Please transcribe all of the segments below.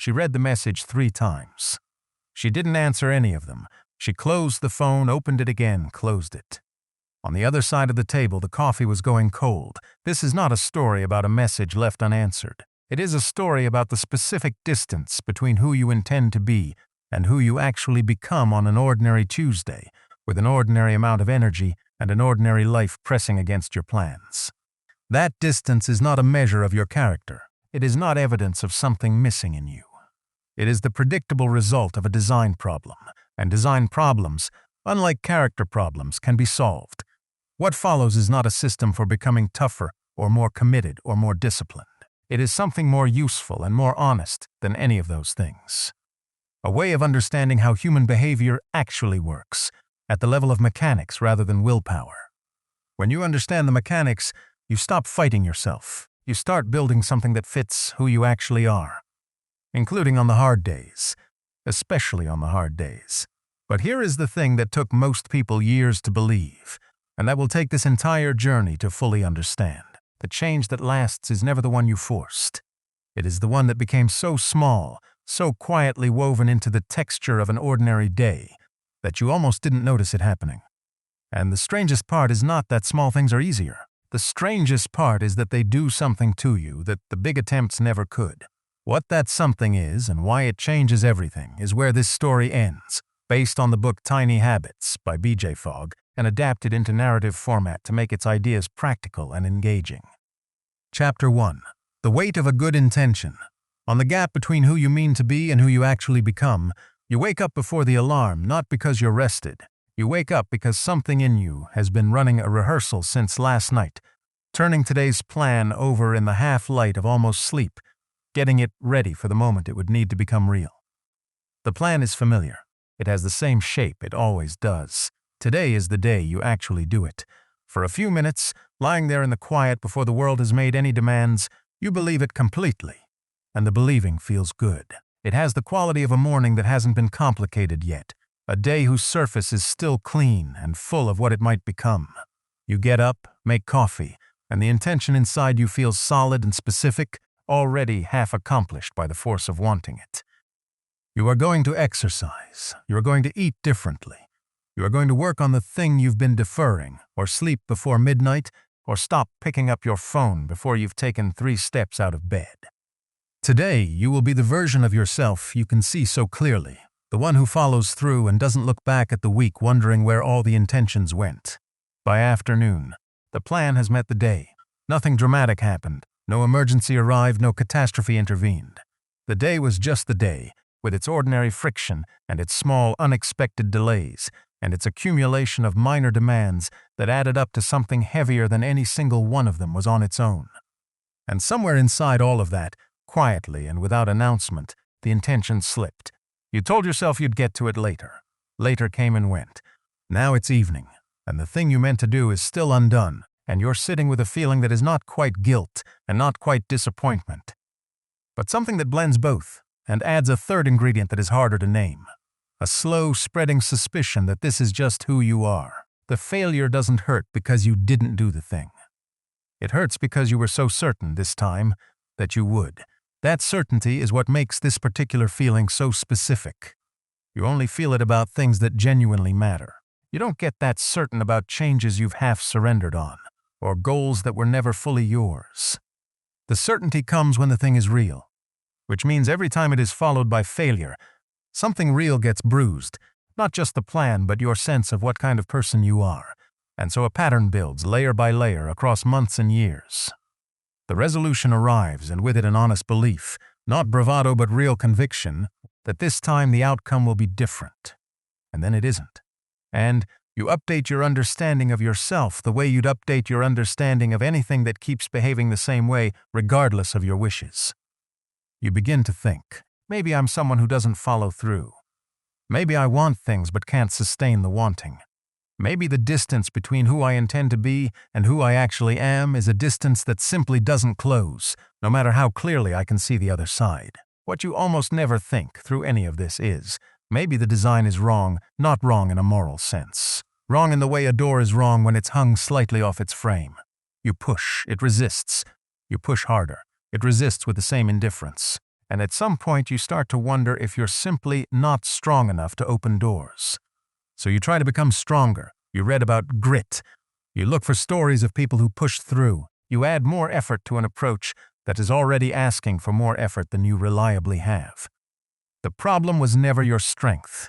She read the message 3 times. She didn't answer any of them. She closed the phone, opened it again, closed it. On the other side of the table, the coffee was going cold. This is not a story about a message left unanswered. It is a story about the specific distance between who you intend to be and who you actually become on an ordinary Tuesday, with an ordinary amount of energy and an ordinary life pressing against your plans. That distance is not a measure of your character. It is not evidence of something missing in you. It is the predictable result of a design problem, and design problems, unlike character problems, can be solved. What follows is not a system for becoming tougher or more committed or more disciplined. It is something more useful and more honest than any of those things. A way of understanding how human behavior actually works, at the level of mechanics rather than willpower. When you understand the mechanics, you stop fighting yourself. You start building something that fits who you actually are, including on the hard days, especially on the hard days. But here is the thing that took most people years to believe, and that will take this entire journey to fully understand. The change that lasts is never the one you forced. It is the one that became so small, so quietly woven into the texture of an ordinary day, that you almost didn't notice it happening. And the strangest part is not that small things are easier. The strangest part is that they do something to you that the big attempts never could. What that something is and why it changes everything is where this story ends, based on the book Tiny Habits by B.J. Fogg and adapted into narrative format to make its ideas practical and engaging. Chapter 1. The Weight of a Good Intention. On the gap between who you mean to be and who you actually become, you wake up before the alarm not because you're rested. You wake up because something in you has been running a rehearsal since last night, turning today's plan over in the half-light of almost sleep, getting it ready for the moment it would need to become real. The plan is familiar. It has the same shape it always does. Today is the day you actually do it. For a few minutes, lying there in the quiet before the world has made any demands, you believe it completely, and the believing feels good. It has the quality of a morning that hasn't been complicated yet, a day whose surface is still clean and full of what it might become. You get up, make coffee, and the intention inside you feels solid and specific, already half accomplished by the force of wanting it. You are going to exercise. You are going to eat differently. You are going to work on the thing you've been deferring, or sleep before midnight, or stop picking up your phone before you've taken 3 steps out of bed. Today, you will be the version of yourself you can see so clearly, the one who follows through and doesn't look back at the week wondering where all the intentions went. By afternoon, the plan has met the day. Nothing dramatic happened. No emergency arrived, no catastrophe intervened. The day was just the day, with its ordinary friction and its small, unexpected delays, and its accumulation of minor demands that added up to something heavier than any single one of them was on its own. And somewhere inside all of that, quietly and without announcement, the intention slipped. You told yourself you'd get to it later. Later came and went. Now it's evening, and the thing you meant to do is still undone, and you're sitting with a feeling that is not quite guilt and not quite disappointment, but something that blends both and adds a third ingredient that is harder to name. A slow, spreading suspicion that this is just who you are. The failure doesn't hurt because you didn't do the thing. It hurts because you were so certain this time that you would. That certainty is what makes this particular feeling so specific. You only feel it about things that genuinely matter. You don't get that certain about changes you've half surrendered on, or goals that were never fully yours. The certainty comes when the thing is real, which means every time it is followed by failure, something real gets bruised, not just the plan but your sense of what kind of person you are, and so a pattern builds layer by layer across months and years. The resolution arrives, and with it an honest belief, not bravado but real conviction, that this time the outcome will be different. And then it isn't. And you update your understanding of yourself the way you'd update your understanding of anything that keeps behaving the same way, regardless of your wishes. You begin to think, maybe I'm someone who doesn't follow through. Maybe I want things but can't sustain the wanting. Maybe the distance between who I intend to be and who I actually am is a distance that simply doesn't close, no matter how clearly I can see the other side. What you almost never think through any of this is, maybe the design is wrong, not wrong in a moral sense. Wrong in the way a door is wrong when it's hung slightly off its frame. You push, it resists. You push harder. It resists with the same indifference. and at some point you start to wonder if you're simply not strong enough to open doors. So you try to become stronger. You read about grit. You look for stories of people who pushed through. You add more effort to an approach that is already asking for more effort than you reliably have. The problem was never your strength.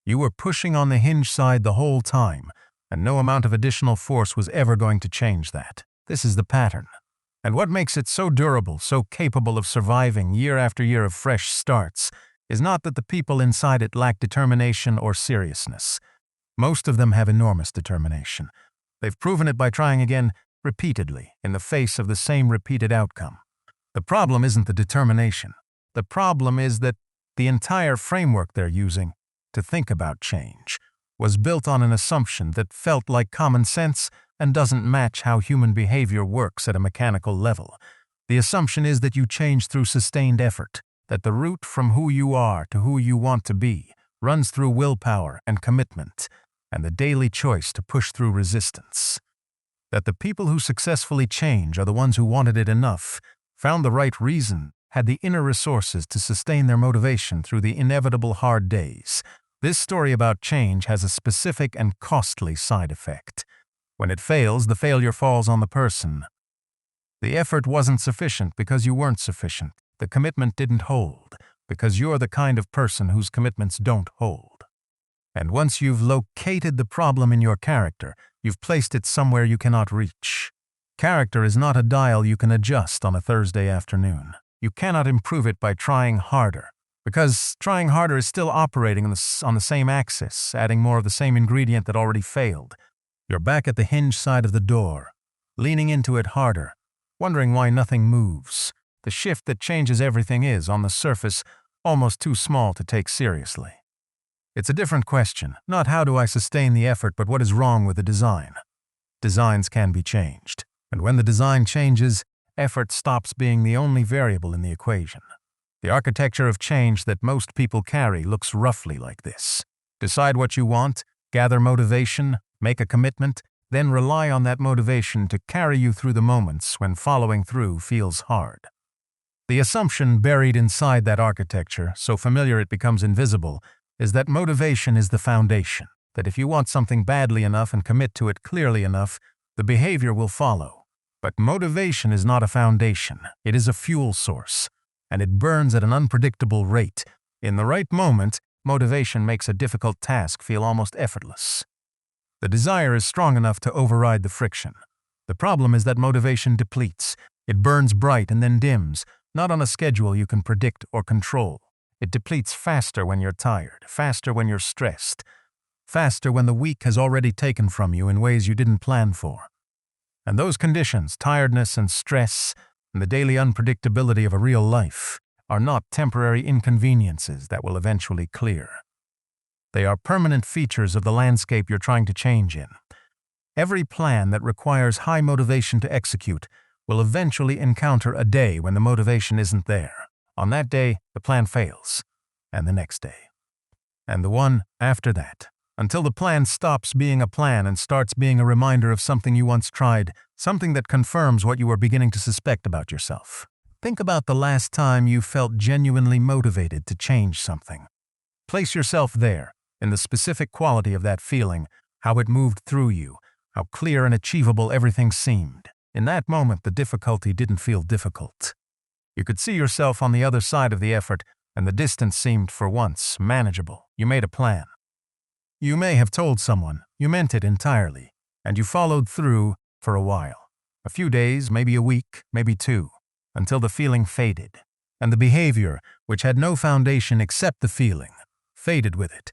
You were pushing on the hinge side the whole time, and no amount of additional force was ever going to change that. This is the pattern. And what makes it so durable, so capable of surviving year after year of fresh starts, is not that the people inside it lack determination or seriousness. Most of them have enormous determination. They've proven it by trying again repeatedly in the face of the same repeated outcome. The problem isn't the determination. The problem is that the entire framework they're using to think about change was built on an assumption that felt like common sense and doesn't match how human behavior works at a mechanical level. The assumption is that you change through sustained effort, that the route from who you are to who you want to be runs through willpower and commitment, and the daily choice to push through resistance. That the people who successfully change are the ones who wanted it enough, found the right reason, had the inner resources to sustain their motivation through the inevitable hard days. This story about change has a specific and costly side effect. When it fails, the failure falls on the person. The effort wasn't sufficient because you weren't sufficient. The commitment didn't hold because you're the kind of person whose commitments don't hold. And once you've located the problem in your character, you've placed it somewhere you cannot reach. Character is not a dial you can adjust on a Thursday afternoon. You cannot improve it by trying harder, because trying harder is still operating on the same axis, adding more of the same ingredient that already failed. You're back at the hinge side of the door, leaning into it harder, wondering why nothing moves. The shift that changes everything is, on the surface, almost too small to take seriously. It's a different question, not how do I sustain the effort, but what is wrong with the design. Designs can be changed, and when the design changes, effort stops being the only variable in the equation. The architecture of change that most people carry looks roughly like this. Decide what you want, gather motivation, make a commitment, then rely on that motivation to carry you through the moments when following through feels hard. The assumption buried inside that architecture, so familiar it becomes invisible, is that motivation is the foundation, that if you want something badly enough and commit to it clearly enough, the behavior will follow. But motivation is not a foundation, it is a fuel source, and it burns at an unpredictable rate. In the right moment, motivation makes a difficult task feel almost effortless. The desire is strong enough to override the friction. The problem is that motivation depletes. It burns bright and then dims, not on a schedule you can predict or control. It depletes faster when you're tired, faster when you're stressed, faster when the week has already taken from you in ways you didn't plan for. And those conditions, tiredness and stress, and the daily unpredictability of a real life, are not temporary inconveniences that will eventually clear. They are permanent features of the landscape you're trying to change in. Every plan that requires high motivation to execute will eventually encounter a day when the motivation isn't there. On that day, the plan fails, and the next day, and the one after that, until the plan stops being a plan and starts being a reminder of something you once tried, something that confirms what you were beginning to suspect about yourself. Think about the last time you felt genuinely motivated to change something. Place yourself there, in the specific quality of that feeling, how it moved through you, how clear and achievable everything seemed. In that moment, the difficulty didn't feel difficult. You could see yourself on the other side of the effort, and the distance seemed, for once, manageable. You made a plan. You may have told someone, you meant it entirely, and you followed through for a while. A few days, maybe a week, maybe two, until the feeling faded, and the behavior, which had no foundation except the feeling, faded with it.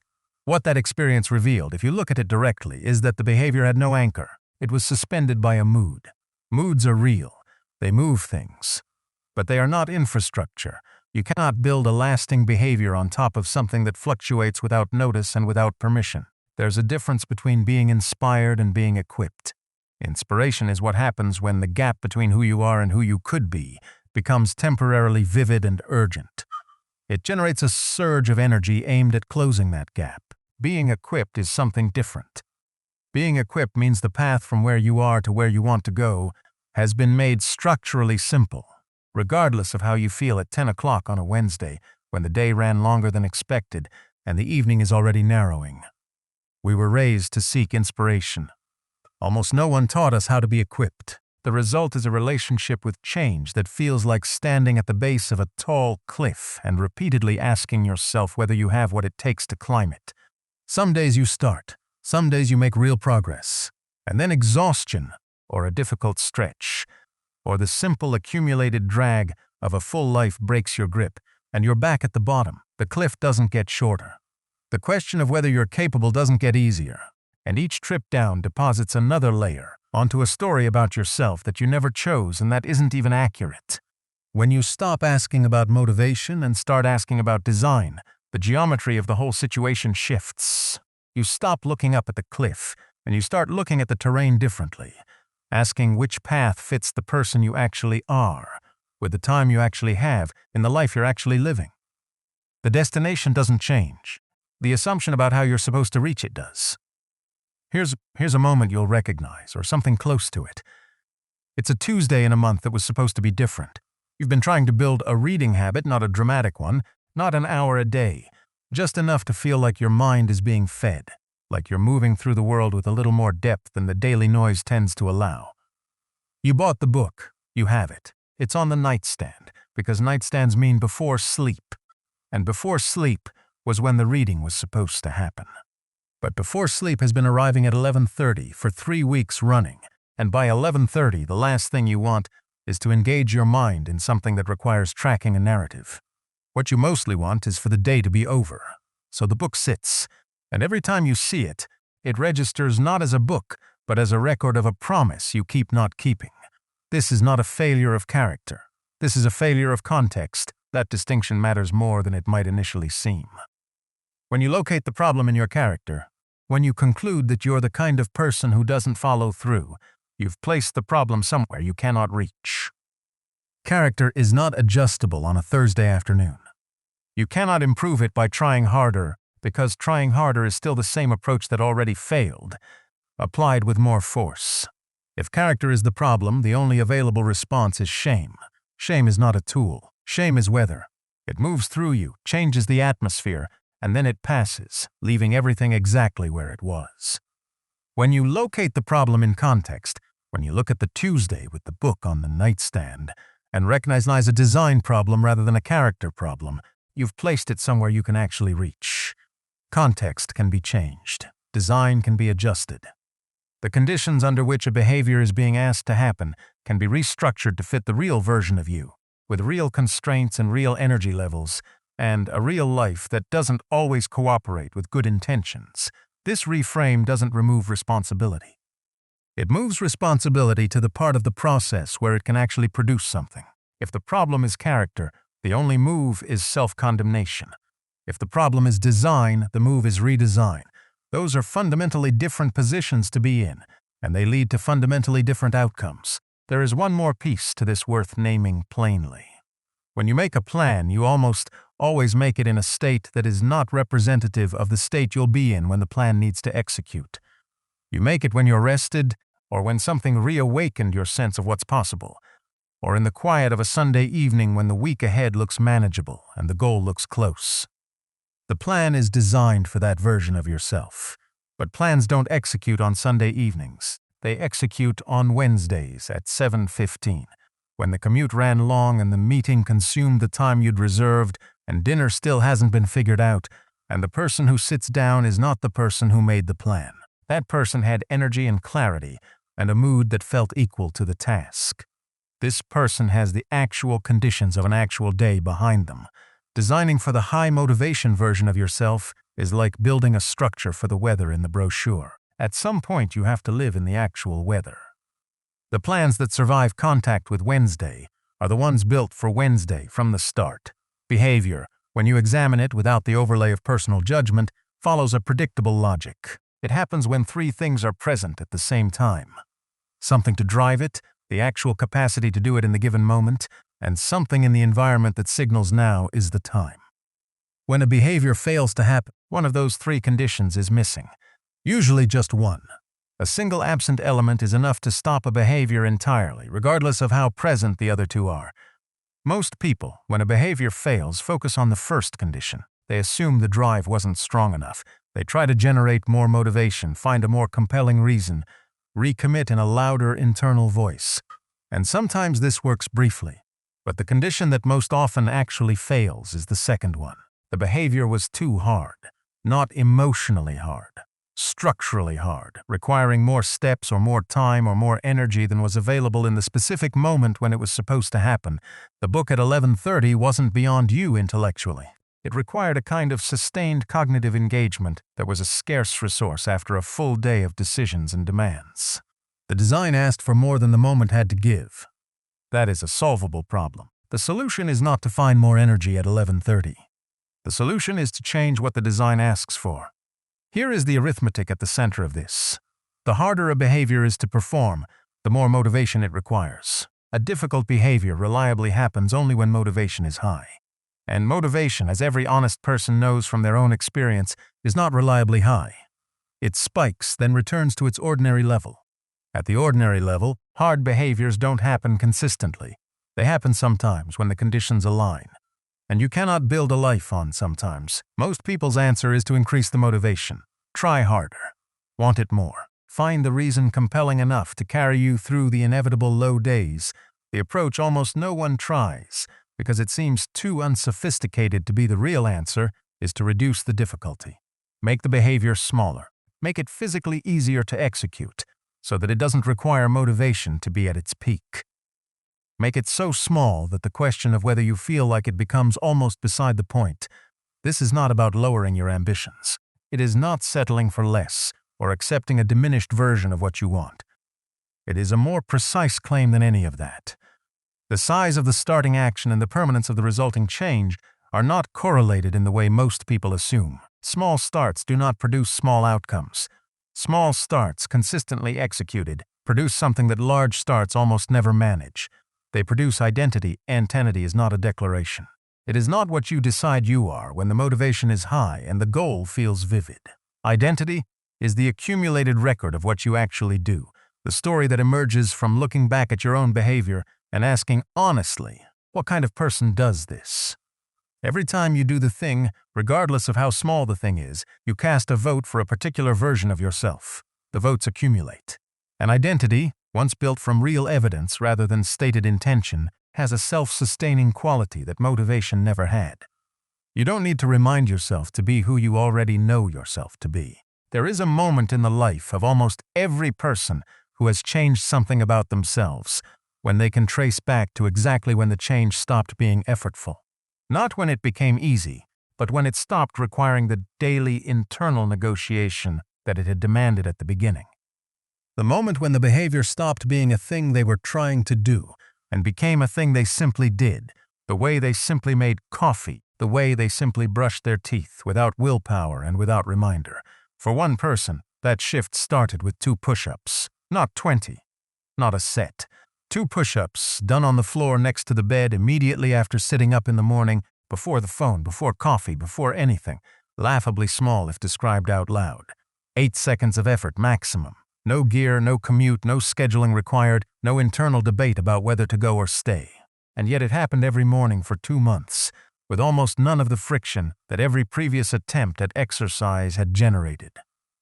What that experience revealed, if you look at it directly, is that the behavior had no anchor. It was suspended by a mood. Moods are real. They move things. But they are not infrastructure. You cannot build a lasting behavior on top of something that fluctuates without notice and without permission. There's a difference between being inspired and being equipped. Inspiration is what happens when the gap between who you are and who you could be becomes temporarily vivid and urgent. It generates a surge of energy aimed at closing that gap. Being equipped is something different. Being equipped means the path from where you are to where you want to go has been made structurally simple. regardless of how you feel at 10 o'clock on a Wednesday, when the day ran longer than expected and the evening is already narrowing. We were raised to seek inspiration. Almost no one taught us how to be equipped. The result is a relationship with change that feels like standing at the base of a tall cliff and repeatedly asking yourself whether you have what it takes to climb it. Some days you start, some days you make real progress, and then exhaustion, or a difficult stretch, or the simple accumulated drag of a full life breaks your grip, and you're back at the bottom. The cliff doesn't get shorter. The question of whether you're capable doesn't get easier, and each trip down deposits another layer onto a story about yourself that you never chose and that isn't even accurate. When you stop asking about motivation and start asking about design, the geometry of the whole situation shifts. You stop looking up at the cliff, and you start looking at the terrain differently, asking which path fits the person you actually are, with the time you actually have, in the life you're actually living. The destination doesn't change. The assumption about how you're supposed to reach it does. Here's a moment you'll recognize, or something close to it. It's a Tuesday in a month that was supposed to be different. You've been trying to build a reading habit, not a dramatic one, not an hour a day, just enough to feel like your mind is being fed, like you're moving through the world with a little more depth than the daily noise tends to allow. You bought the book. You have it. It's on the nightstand, because nightstands mean before sleep. And before sleep was when the reading was supposed to happen. But before sleep has been arriving at 11:30 for 3 weeks running, and by 11:30 the last thing you want is to engage your mind in something that requires tracking a narrative. What you mostly want is for the day to be over. So the book sits, and every time you see it, it registers not as a book, but as a record of a promise you keep not keeping. This is not a failure of character. This is a failure of context. That distinction matters more than it might initially seem. When you locate the problem in your character, when you conclude that you're the kind of person who doesn't follow through, you've placed the problem somewhere you cannot reach. Character is not adjustable on a Thursday afternoon. You cannot improve it by trying harder, because trying harder is still the same approach that already failed, applied with more force. If character is the problem, the only available response is shame. Shame is not a tool. Shame is weather. It moves through you, changes the atmosphere, and then it passes, leaving everything exactly where it was. When you locate the problem in context, when you look at the Tuesday with the book on the nightstand, and recognize a design problem rather than a character problem, you've placed it somewhere you can actually reach. Context can be changed. Design can be adjusted. The conditions under which a behavior is being asked to happen can be restructured to fit the real version of you, with real constraints and real energy levels, and a real life that doesn't always cooperate with good intentions. This reframe doesn't remove responsibility. It moves responsibility to the part of the process where it can actually produce something. If the problem is character, the only move is self-condemnation. If the problem is design, the move is redesign. Those are fundamentally different positions to be in, and they lead to fundamentally different outcomes. There is one more piece to this worth naming plainly. When you make a plan, you almost always make it in a state that is not representative of the state you'll be in when the plan needs to execute. You make it when you're rested, or when something reawakened your sense of what's possible, or in the quiet of a Sunday evening when the week ahead looks manageable and the goal looks close. The plan is designed for that version of yourself, but plans don't execute on Sunday evenings. They execute on Wednesdays at 7:15. When the commute ran long and the meeting consumed the time you'd reserved and dinner still hasn't been figured out, and the person who sits down is not the person who made the plan. That person had energy and clarity and a mood that felt equal to the task. This person has the actual conditions of an actual day behind them. Designing for the high motivation version of yourself is like building a structure for the weather in the brochure. At some point you have to live in the actual weather. The plans that survive contact with Wednesday are the ones built for Wednesday from the start. Behavior, when you examine it without the overlay of personal judgment, follows a predictable logic. It happens when three things are present at the same time. Something to drive it, the actual capacity to do it in the given moment, and something in the environment that signals now is the time. When a behavior fails to happen, one of those three conditions is missing. Usually just one. A single absent element is enough to stop a behavior entirely, regardless of how present the other two are. Most people, when a behavior fails, focus on the first condition. They assume the drive wasn't strong enough. They try to generate more motivation, find a more compelling reason, recommit in a louder internal voice. And sometimes this works briefly. But the condition that most often actually fails is the second one. The behavior was too hard. Not emotionally hard. Structurally hard, requiring more steps or more time or more energy than was available in the specific moment when it was supposed to happen. The book at 11:30 wasn't beyond you intellectually. It required a kind of sustained cognitive engagement that was a scarce resource after a full day of decisions and demands. The design asked for more than the moment had to give. That is a solvable problem. The solution is not to find more energy at 11:30. The solution is to change what the design asks for. Here is the arithmetic at the center of this. The harder a behavior is to perform, the more motivation it requires. A difficult behavior reliably happens only when motivation is high. And motivation, as every honest person knows from their own experience, is not reliably high. It spikes, then returns to its ordinary level. At the ordinary level, hard behaviors don't happen consistently. They happen sometimes when the conditions align. And you cannot build a life on sometimes. Most people's answer is to increase the motivation. Try harder. Want it more. Find the reason compelling enough to carry you through the inevitable low days. The approach almost no one tries, because it seems too unsophisticated to be the real answer, is to reduce the difficulty. Make the behavior smaller. Make it physically easier to execute, so that it doesn't require motivation to be at its peak. Make it so small that the question of whether you feel like it becomes almost beside the point. This is not about lowering your ambitions. It is not settling for less or accepting a diminished version of what you want. It is a more precise claim than any of that. The size of the starting action and the permanence of the resulting change are not correlated in the way most people assume. Small starts do not produce small outcomes. Small starts, consistently executed, produce something that large starts almost never manage. They produce identity. Entity is not a declaration. It is not what you decide you are when the motivation is high and the goal feels vivid. Identity is the accumulated record of what you actually do, the story that emerges from looking back at your own behavior and asking honestly, what kind of person does this? Every time you do the thing, regardless of how small the thing is, you cast a vote for a particular version of yourself. The votes accumulate. An identity, once built from real evidence rather than stated intention, has a self-sustaining quality that motivation never had. You don't need to remind yourself to be who you already know yourself to be. There is a moment in the life of almost every person who has changed something about themselves, when they can trace back to exactly when the change stopped being effortful. Not when it became easy, but when it stopped requiring the daily internal negotiation that it had demanded at the beginning. The moment when the behavior stopped being a thing they were trying to do and became a thing they simply did, the way they simply made coffee, the way they simply brushed their teeth without willpower and without reminder. For one person, that shift started with 2 push-ups, not 20, not a set. 2 push-ups done on the floor next to the bed immediately after sitting up in the morning, before the phone, before coffee, before anything, laughably small if described out loud. 8 seconds of effort maximum. No gear, no commute, no scheduling required, no internal debate about whether to go or stay. And yet it happened every morning for 2 months, with almost none of the friction that every previous attempt at exercise had generated.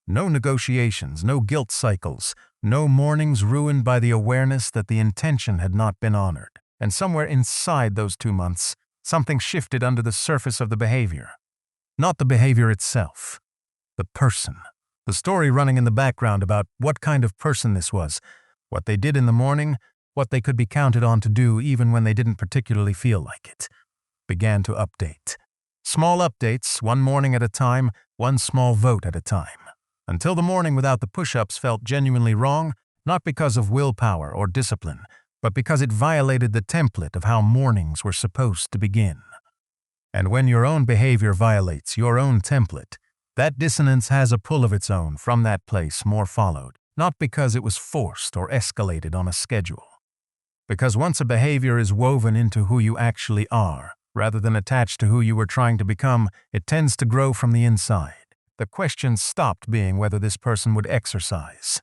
No negotiations, no guilt cycles, no mornings ruined by the awareness that the intention had not been honored. And somewhere inside those 2 months, something shifted under the surface of the behavior. Not the behavior itself, the person. The story running in the background about what kind of person this was, what they did in the morning, what they could be counted on to do even when they didn't particularly feel like it, began to update. Small updates, one morning at a time, one small vote at a time. Until the morning without the push-ups felt genuinely wrong, not because of willpower or discipline, but because it violated the template of how mornings were supposed to begin. And when your own behavior violates your own template, that dissonance has a pull of its own. From that place more followed, not because it was forced or escalated on a schedule. Because once a behavior is woven into who you actually are, rather than attached to who you were trying to become, it tends to grow from the inside. The question stopped being whether this person would exercise.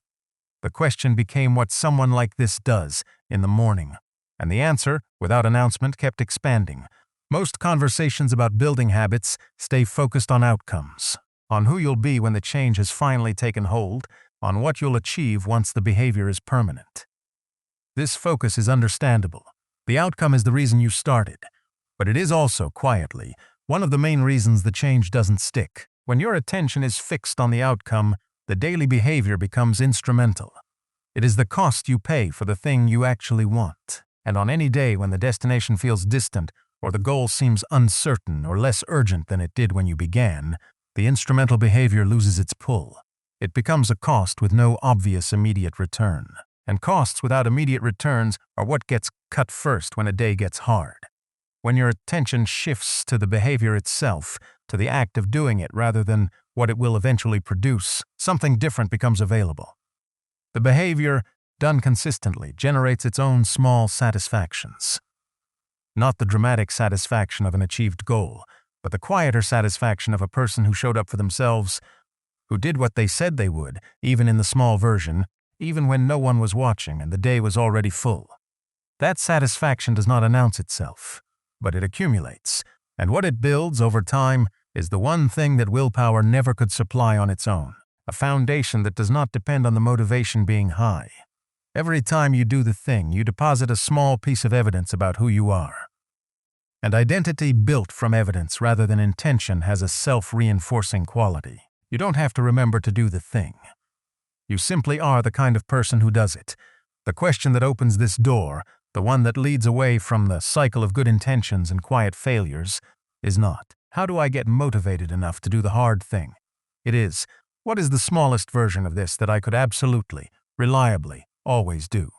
The question became what someone like this does in the morning, And the answer, without announcement, kept expanding. Most conversations about building habits stay focused on outcomes, on who you'll be when the change has finally taken hold, on what you'll achieve once the behavior is permanent. This focus is understandable. The outcome is the reason you started. But it is also, quietly, one of the main reasons the change doesn't stick. When your attention is fixed on the outcome, the daily behavior becomes instrumental. It is the cost you pay for the thing you actually want. And on any day when the destination feels distant, or the goal seems uncertain or less urgent than it did when you began, the instrumental behavior loses its pull. It becomes a cost with no obvious immediate return. And costs without immediate returns are what gets cut first when a day gets hard. When your attention shifts to the behavior itself, to the act of doing it rather than what it will eventually produce, something different becomes available. The behavior, done consistently, generates its own small satisfactions. Not the dramatic satisfaction of an achieved goal, but the quieter satisfaction of a person who showed up for themselves, who did what they said they would, even in the small version, even when no one was watching and the day was already full. That satisfaction does not announce itself, but it accumulates, and what it builds over time is the one thing that willpower never could supply on its own, a foundation that does not depend on the motivation being high. Every time you do the thing, you deposit a small piece of evidence about who you are. And identity built from evidence rather than intention has a self-reinforcing quality. You don't have to remember to do the thing. You simply are the kind of person who does it. The question that opens this door, the one that leads away from the cycle of good intentions and quiet failures, is not, how do I get motivated enough to do the hard thing? It is, what is the smallest version of this that I could absolutely, reliably, always do?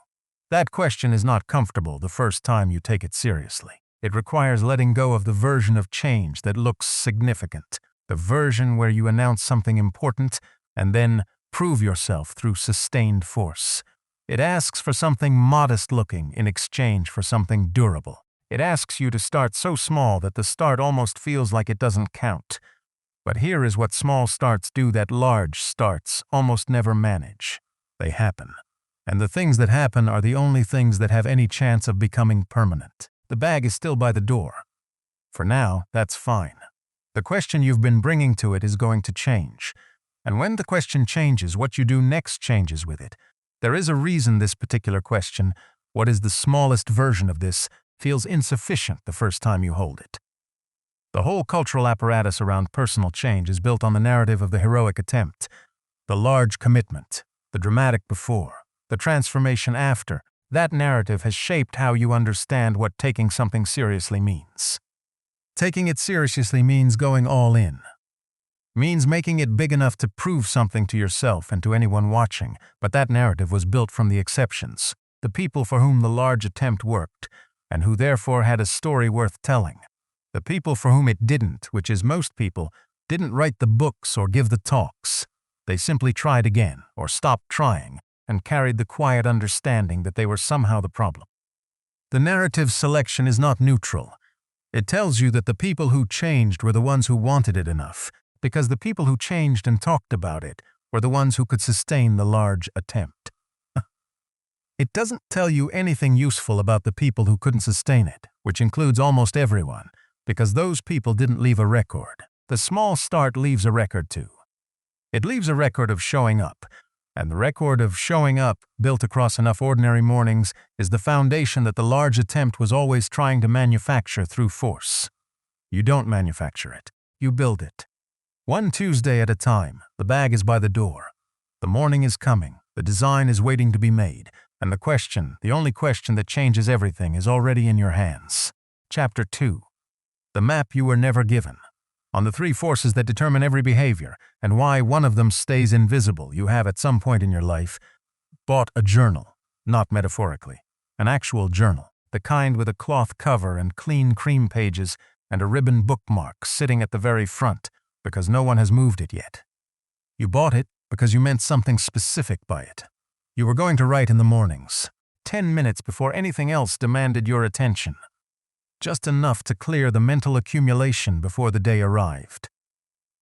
That question is not comfortable the first time you take it seriously. It requires letting go of the version of change that looks significant, the version where you announce something important and then prove yourself through sustained force. It asks for something modest-looking in exchange for something durable. It asks you to start so small that the start almost feels like it doesn't count. But here is what small starts do that large starts almost never manage. They happen. And the things that happen are the only things that have any chance of becoming permanent. The bag is still by the door. For now, that's fine. The question you've been bringing to it is going to change. And when the question changes, what you do next changes with it. There is a reason this particular question, what is the smallest version of this, feels insufficient the first time you hold it. The whole cultural apparatus around personal change is built on the narrative of the heroic attempt, the large commitment, the dramatic before, the transformation after. That narrative has shaped how you understand what taking something seriously means. Taking it seriously means going all in. Means making it big enough to prove something to yourself and to anyone watching, but that narrative was built from the exceptions, the people for whom the large attempt worked, and who therefore had a story worth telling. The people for whom it didn't, which is most people, didn't write the books or give the talks. They simply tried again, or stopped trying, and carried the quiet understanding that they were somehow the problem. The narrative selection is not neutral. It tells you that the people who changed were the ones who wanted it enough, because the people who changed and talked about it were the ones who could sustain the large attempt. It doesn't tell you anything useful about the people who couldn't sustain it, which includes almost everyone, because those people didn't leave a record. The small start leaves a record too. It leaves a record of showing up, and the record of showing up, built across enough ordinary mornings, is the foundation that the large attempt was always trying to manufacture through force. You don't manufacture it, you build it. One Tuesday at a time, the bag is by the door. The morning is coming, the design is waiting to be made, and the question, the only question that changes everything, is already in your hands. Chapter 2. The map you were never given. On the three forces that determine every behavior, and why one of them stays invisible, you have at some point in your life bought a journal, not metaphorically, an actual journal, the kind with a cloth cover and clean cream pages and a ribbon bookmark sitting at the very front, because no one has moved it yet. You bought it because you meant something specific by it. You were going to write in the mornings, 10 minutes before anything else demanded your attention. Just enough to clear the mental accumulation before the day arrived.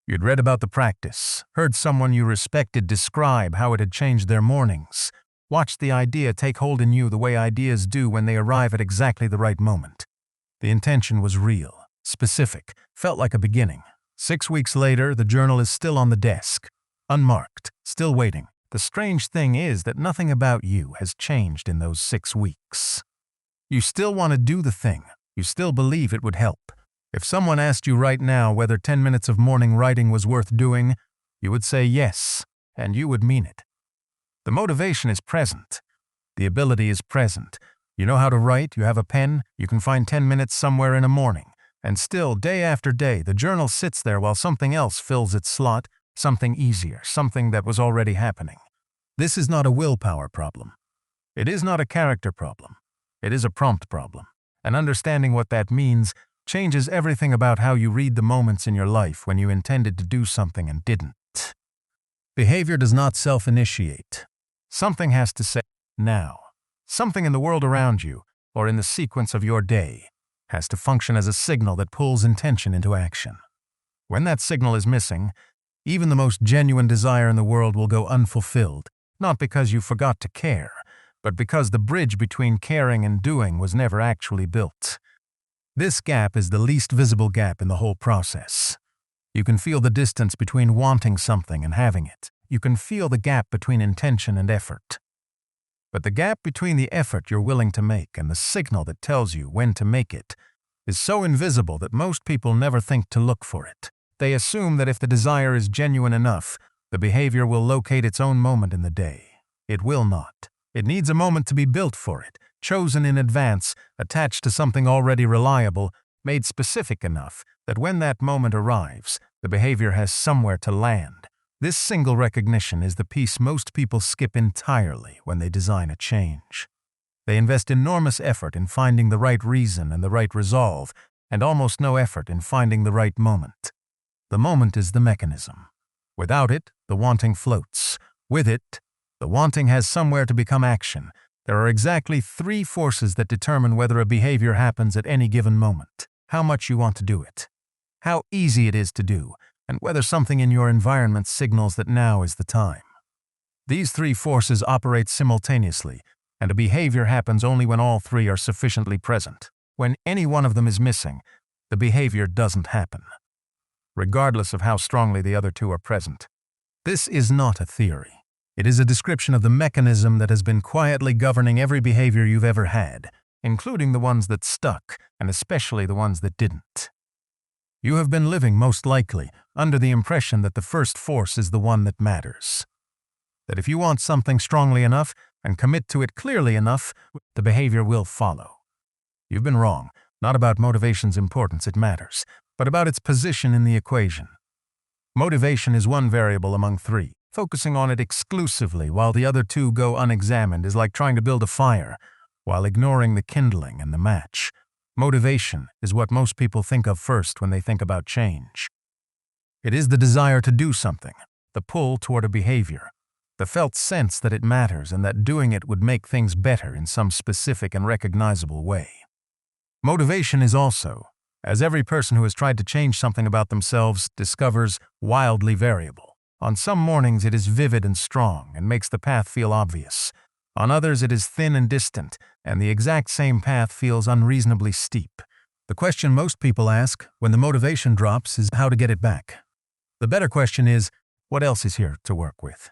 You'd read about the practice, heard someone you respected describe how it had changed their mornings, Watched the idea take hold in you the way ideas do when they arrive at exactly the right moment. The intention was real, specific, felt like a beginning. 6 weeks later, the journal is still on the desk, unmarked, still waiting. The strange thing is that nothing about you has changed in those 6 weeks. You still want to do the thing. You still believe it would help. If someone asked you right now whether 10 minutes of morning writing was worth doing, you would say yes, and you would mean it. The motivation is present. The ability is present. You know how to write, you have a pen, you can find 10 minutes somewhere in a morning. And still, day after day, the journal sits there while something else fills its slot, something easier, something that was already happening. This is not a willpower problem. It is not a character problem. It is a prompt problem. And understanding what that means changes everything about how you read the moments in your life when you intended to do something and didn't. Behavior does not self-initiate. Something has to say now. Something in the world around you, or in the sequence of your day, has to function as a signal that pulls intention into action. When that signal is missing, even the most genuine desire in the world will go unfulfilled, not because you forgot to care, but because the bridge between caring and doing was never actually built. This gap is the least visible gap in the whole process. You can feel the distance between wanting something and having it. You can feel the gap between intention and effort. But the gap between the effort you're willing to make and the signal that tells you when to make it is so invisible that most people never think to look for it. They assume that if the desire is genuine enough, the behavior will locate its own moment in the day. It will not. It needs a moment to be built for it, chosen in advance, attached to something already reliable, made specific enough that when that moment arrives, the behavior has somewhere to land. This single recognition is the piece most people skip entirely when they design a change. They invest enormous effort in finding the right reason and the right resolve, and almost no effort in finding the right moment. The moment is the mechanism. Without it, the wanting floats. With it, the wanting has somewhere to become action. There are exactly 3 forces that determine whether a behavior happens at any given moment: how much you want to do it, how easy it is to do, and whether something in your environment signals that now is the time. These 3 forces operate simultaneously, and a behavior happens only when all 3 are sufficiently present. When any one of them is missing, the behavior doesn't happen, regardless of how strongly the other 2 are present. This is not a theory. It is a description of the mechanism that has been quietly governing every behavior you've ever had, including the ones that stuck, and especially the ones that didn't. You have been living, most likely, under the impression that the first force is the one that matters. That if you want something strongly enough and commit to it clearly enough, the behavior will follow. You've been wrong, not about motivation's importance, it matters, but about its position in the equation. Motivation is one variable among 3. Focusing on it exclusively while the other 2 go unexamined is like trying to build a fire while ignoring the kindling and the match. Motivation is what most people think of first when they think about change. It is the desire to do something, the pull toward a behavior, the felt sense that it matters and that doing it would make things better in some specific and recognizable way. Motivation is also, as every person who has tried to change something about themselves discovers, wildly variable. On some mornings it is vivid and strong and makes the path feel obvious. On others it is thin and distant, and the exact same path feels unreasonably steep. The question most people ask when the motivation drops is how to get it back. The better question is, what else is here to work with?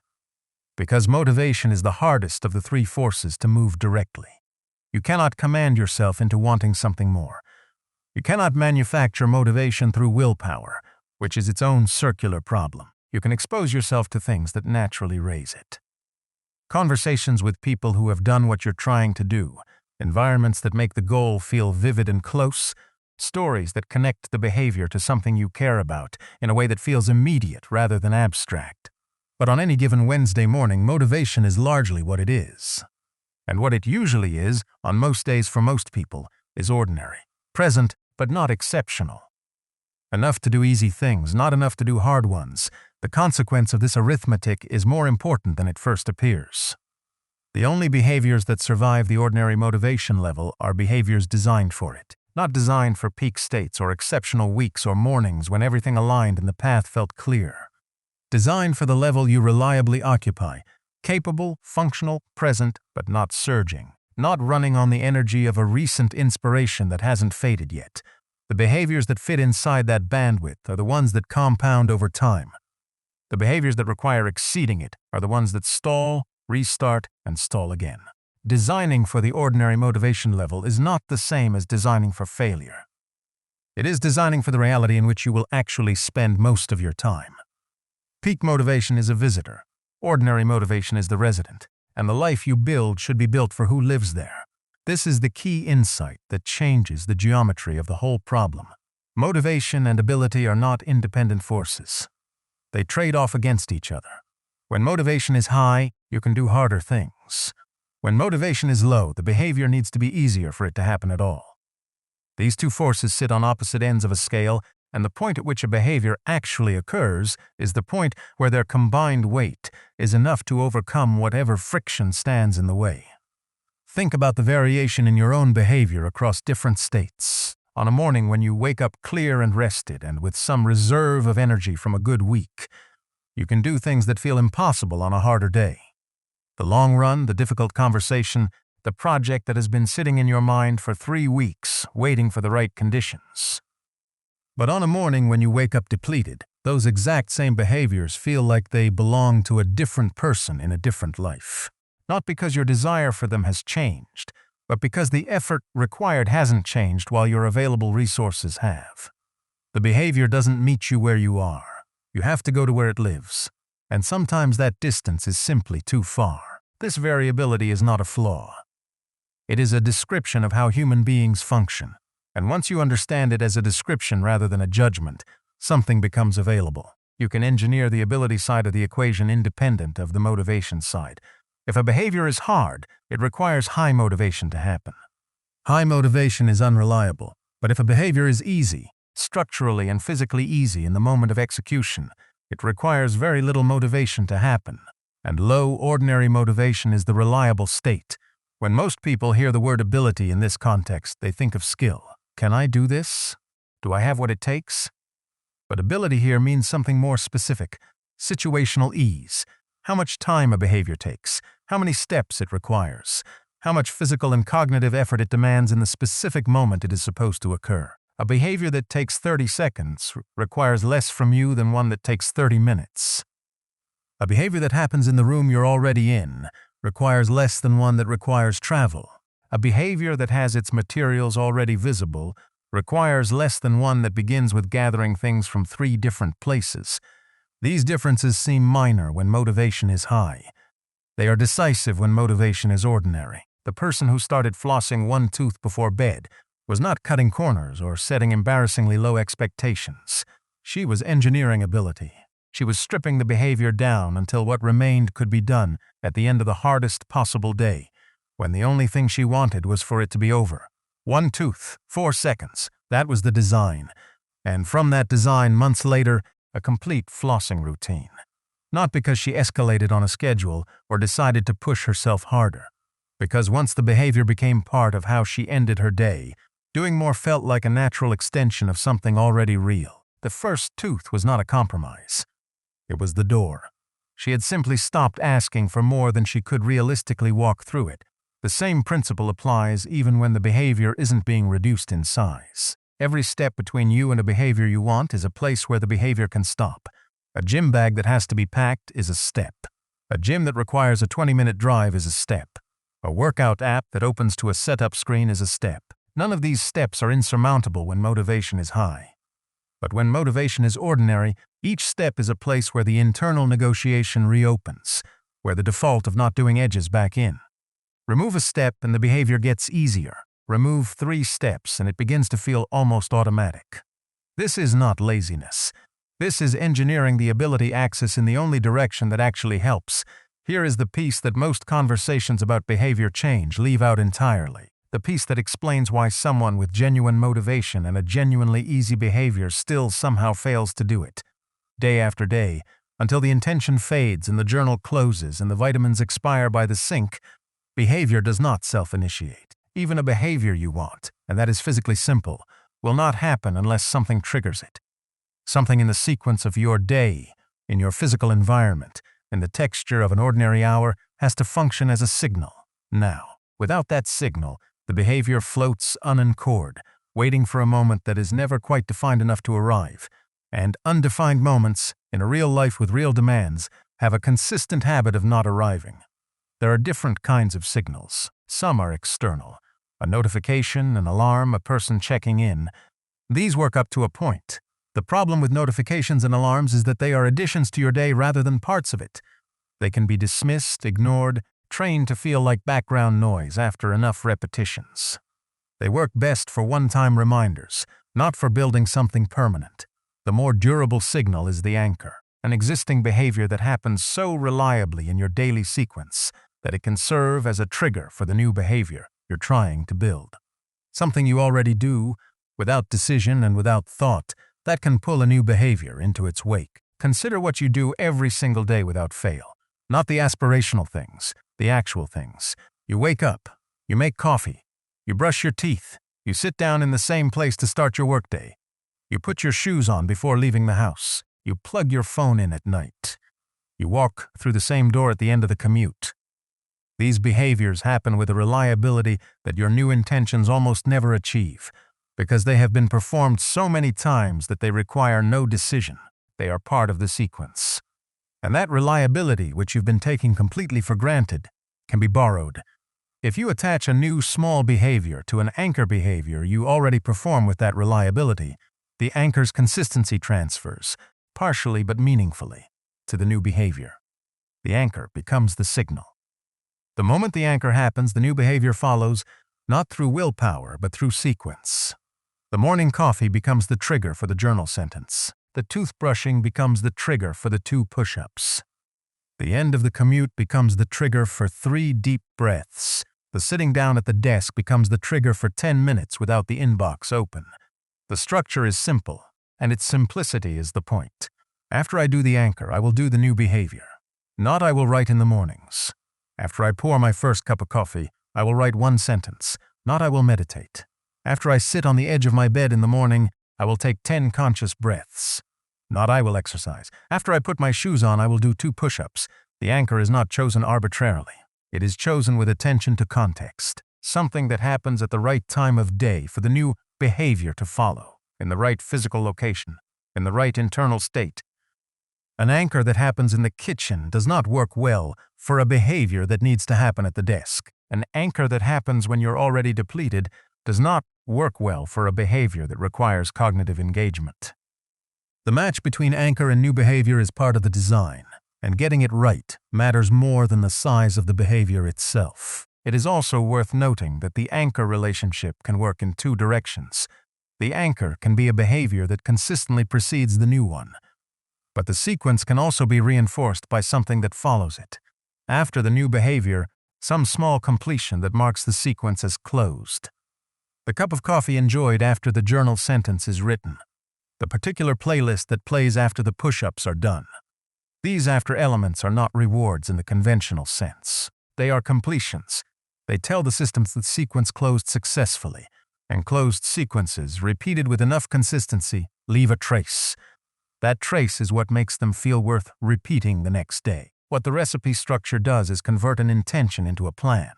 Because motivation is the hardest of the 3 forces to move directly. You cannot command yourself into wanting something more. You cannot manufacture motivation through willpower, which is its own circular problem. You can expose yourself to things that naturally raise it. Conversations with people who have done what you're trying to do, environments that make the goal feel vivid and close, stories that connect the behavior to something you care about in a way that feels immediate rather than abstract. But on any given Wednesday morning, motivation is largely what it is. And what it usually is, on most days for most people, is ordinary, present but not exceptional. Enough to do easy things, not enough to do hard ones. The consequence of this arithmetic is more important than it first appears. The only behaviors that survive the ordinary motivation level are behaviors designed for it, not designed for peak states or exceptional weeks or mornings when everything aligned and the path felt clear. Designed for the level you reliably occupy, Capable, functional, present, but not surging. Not running on the energy of a recent inspiration that hasn't faded yet. The behaviors that fit inside that bandwidth are the ones that compound over time. The behaviors that require exceeding it are the ones that stall, restart, and stall again. Designing for the ordinary motivation level is not the same as designing for failure. It is designing for the reality in which you will actually spend most of your time. Peak motivation is a visitor. Ordinary motivation is the resident, and the life you build should be built for who lives there. This is the key insight that changes the geometry of the whole problem. Motivation and ability are not independent forces. They trade off against each other. When motivation is high, you can do harder things. When motivation is low, the behavior needs to be easier for it to happen at all. These two forces sit on opposite ends of a scale, and the point at which a behavior actually occurs is the point where their combined weight is enough to overcome whatever friction stands in the way. Think about the variation in your own behavior across different states. On a morning when you wake up clear and rested and with some reserve of energy from a good week, you can do things that feel impossible on a harder day. The long run, the difficult conversation, the project that has been sitting in your mind for 3 weeks, waiting for the right conditions. But on a morning when you wake up depleted, those exact same behaviors feel like they belong to a different person in a different life. Not because your desire for them has changed, but because the effort required hasn't changed while your available resources have. The behavior doesn't meet you where you are. You have to go to where it lives. And sometimes that distance is simply too far. This variability is not a flaw. It is a description of how human beings function. And once you understand it as a description rather than a judgment, something becomes available. You can engineer the ability side of the equation independent of the motivation side. If a behavior is hard, it requires high motivation to happen. High motivation is unreliable, but if a behavior is easy, structurally and physically easy in the moment of execution, it requires very little motivation to happen. And low, ordinary motivation is the reliable state. When most people hear the word ability in this context, they think of skill. Can I do this? Do I have what it takes? But ability here means something more specific. Situational ease. How much time a behavior takes. How many steps it requires. How much physical and cognitive effort it demands in the specific moment it is supposed to occur. A behavior that takes 30 seconds requires less from you than one that takes 30 minutes. A behavior that happens in the room you're already in requires less than one that requires travel. A behavior that has its materials already visible requires less than one that begins with gathering things from 3 different places. These differences seem minor when motivation is high. They are decisive when motivation is ordinary. The person who started flossing one tooth before bed was not cutting corners or setting embarrassingly low expectations. She was engineering ability. She was stripping the behavior down until what remained could be done at the end of the hardest possible day, when the only thing she wanted was for it to be over. 1 tooth, 4 seconds. That was the design. And from that design, months later, a complete flossing routine. Not because she escalated on a schedule or decided to push herself harder. Because once the behavior became part of how she ended her day, doing more felt like a natural extension of something already real. The first tooth was not a compromise. It was the door. She had simply stopped asking for more than she could realistically walk through it. The same principle applies even when the behavior isn't being reduced in size. Every step between you and a behavior you want is a place where the behavior can stop. A gym bag that has to be packed is a step. A gym that requires a 20-minute drive is a step. A workout app that opens to a setup screen is a step. None of these steps are insurmountable when motivation is high. But when motivation is ordinary, each step is a place where the internal negotiation reopens, where the default of not doing edges back in. Remove a step and the behavior gets easier. Remove 3 steps and it begins to feel almost automatic. This is not laziness. This is engineering the ability axis in the only direction that actually helps. Here is the piece that most conversations about behavior change leave out entirely. The piece that explains why someone with genuine motivation and a genuinely easy behavior still somehow fails to do it. Day after day, until the intention fades and the journal closes and the vitamins expire by the sink, behavior does not self-initiate. Even a behavior you want, and that is physically simple, will not happen unless something triggers it. Something in the sequence of your day, in your physical environment, in the texture of an ordinary hour, has to function as a signal. Now, without that signal, the behavior floats unanchored, waiting for a moment that is never quite defined enough to arrive. And undefined moments, in a real life with real demands, have a consistent habit of not arriving. There are different kinds of signals. Some are external. A notification, an alarm, a person checking in. These work up to a point. The problem with notifications and alarms is that they are additions to your day rather than parts of it. They can be dismissed, ignored, trained to feel like background noise after enough repetitions. They work best for one-time reminders, not for building something permanent. The more durable signal is the anchor, an existing behavior that happens so reliably in your daily sequence that it can serve as a trigger for the new behavior you're trying to build. Something you already do, without decision and without thought, that can pull a new behavior into its wake. Consider what you do every single day without fail. Not the aspirational things, the actual things. You wake up, you make coffee, you brush your teeth, you sit down in the same place to start your workday. You put your shoes on before leaving the house. You plug your phone in at night. You walk through the same door at the end of the commute. These behaviors happen with a reliability that your new intentions almost never achieve, because they have been performed so many times that they require no decision. They are part of the sequence. And that reliability, which you've been taking completely for granted, can be borrowed. If you attach a new small behavior to an anchor behavior you already perform with that reliability, the anchor's consistency transfers, partially but meaningfully, to the new behavior. The anchor becomes the signal. The moment the anchor happens, the new behavior follows, not through willpower, but through sequence. The morning coffee becomes the trigger for the journal sentence. The toothbrushing becomes the trigger for the 2 push-ups. The end of the commute becomes the trigger for 3 deep breaths. The sitting down at the desk becomes the trigger for 10 minutes without the inbox open. The structure is simple, and its simplicity is the point. After I do the anchor, I will do the new behavior. Not I will write in the mornings. After I pour my first cup of coffee, I will write 1 sentence. Not I will meditate. After I sit on the edge of my bed in the morning, I will take 10 conscious breaths. Not I will exercise. After I put my shoes on, I will do 2 push-ups. The anchor is not chosen arbitrarily. It is chosen with attention to context. Something that happens at the right time of day for the new behavior to follow, in the right physical location, in the right internal state. An anchor that happens in the kitchen does not work well for a behavior that needs to happen at the desk. An anchor that happens when you're already depleted does not work well for a behavior that requires cognitive engagement. The match between anchor and new behavior is part of the design, and getting it right matters more than the size of the behavior itself. It is also worth noting that the anchor relationship can work in 2 directions. The anchor can be a behavior that consistently precedes the new one, but the sequence can also be reinforced by something that follows it. After the new behavior, some small completion that marks the sequence as closed. The cup of coffee enjoyed after the journal sentence is written. The particular playlist that plays after the push-ups are done. These after elements are not rewards in the conventional sense. They are completions. They tell the system that the sequence closed successfully, and closed sequences, repeated with enough consistency, leave a trace. That trace is what makes them feel worth repeating the next day. What the recipe structure does is convert an intention into a plan.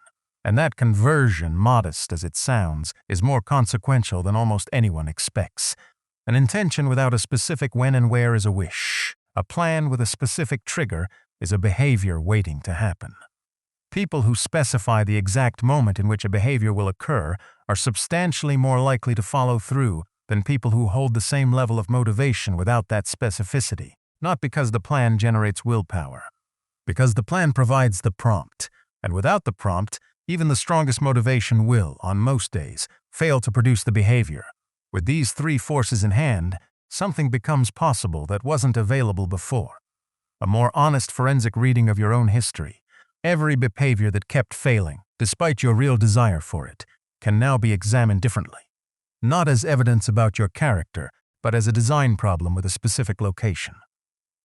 And that conversion, modest as it sounds, is more consequential than almost anyone expects. An intention without a specific when and where is a wish. A plan with a specific trigger is a behavior waiting to happen. People who specify the exact moment in which a behavior will occur are substantially more likely to follow through than people who hold the same level of motivation without that specificity. Not because the plan generates willpower, because the plan provides the prompt, and without the prompt, even the strongest motivation will, on most days, fail to produce the behavior. With these 3 forces in hand, something becomes possible that wasn't available before. A more honest forensic reading of your own history. Every behavior that kept failing, despite your real desire for it, can now be examined differently. Not as evidence about your character, but as a design problem with a specific location.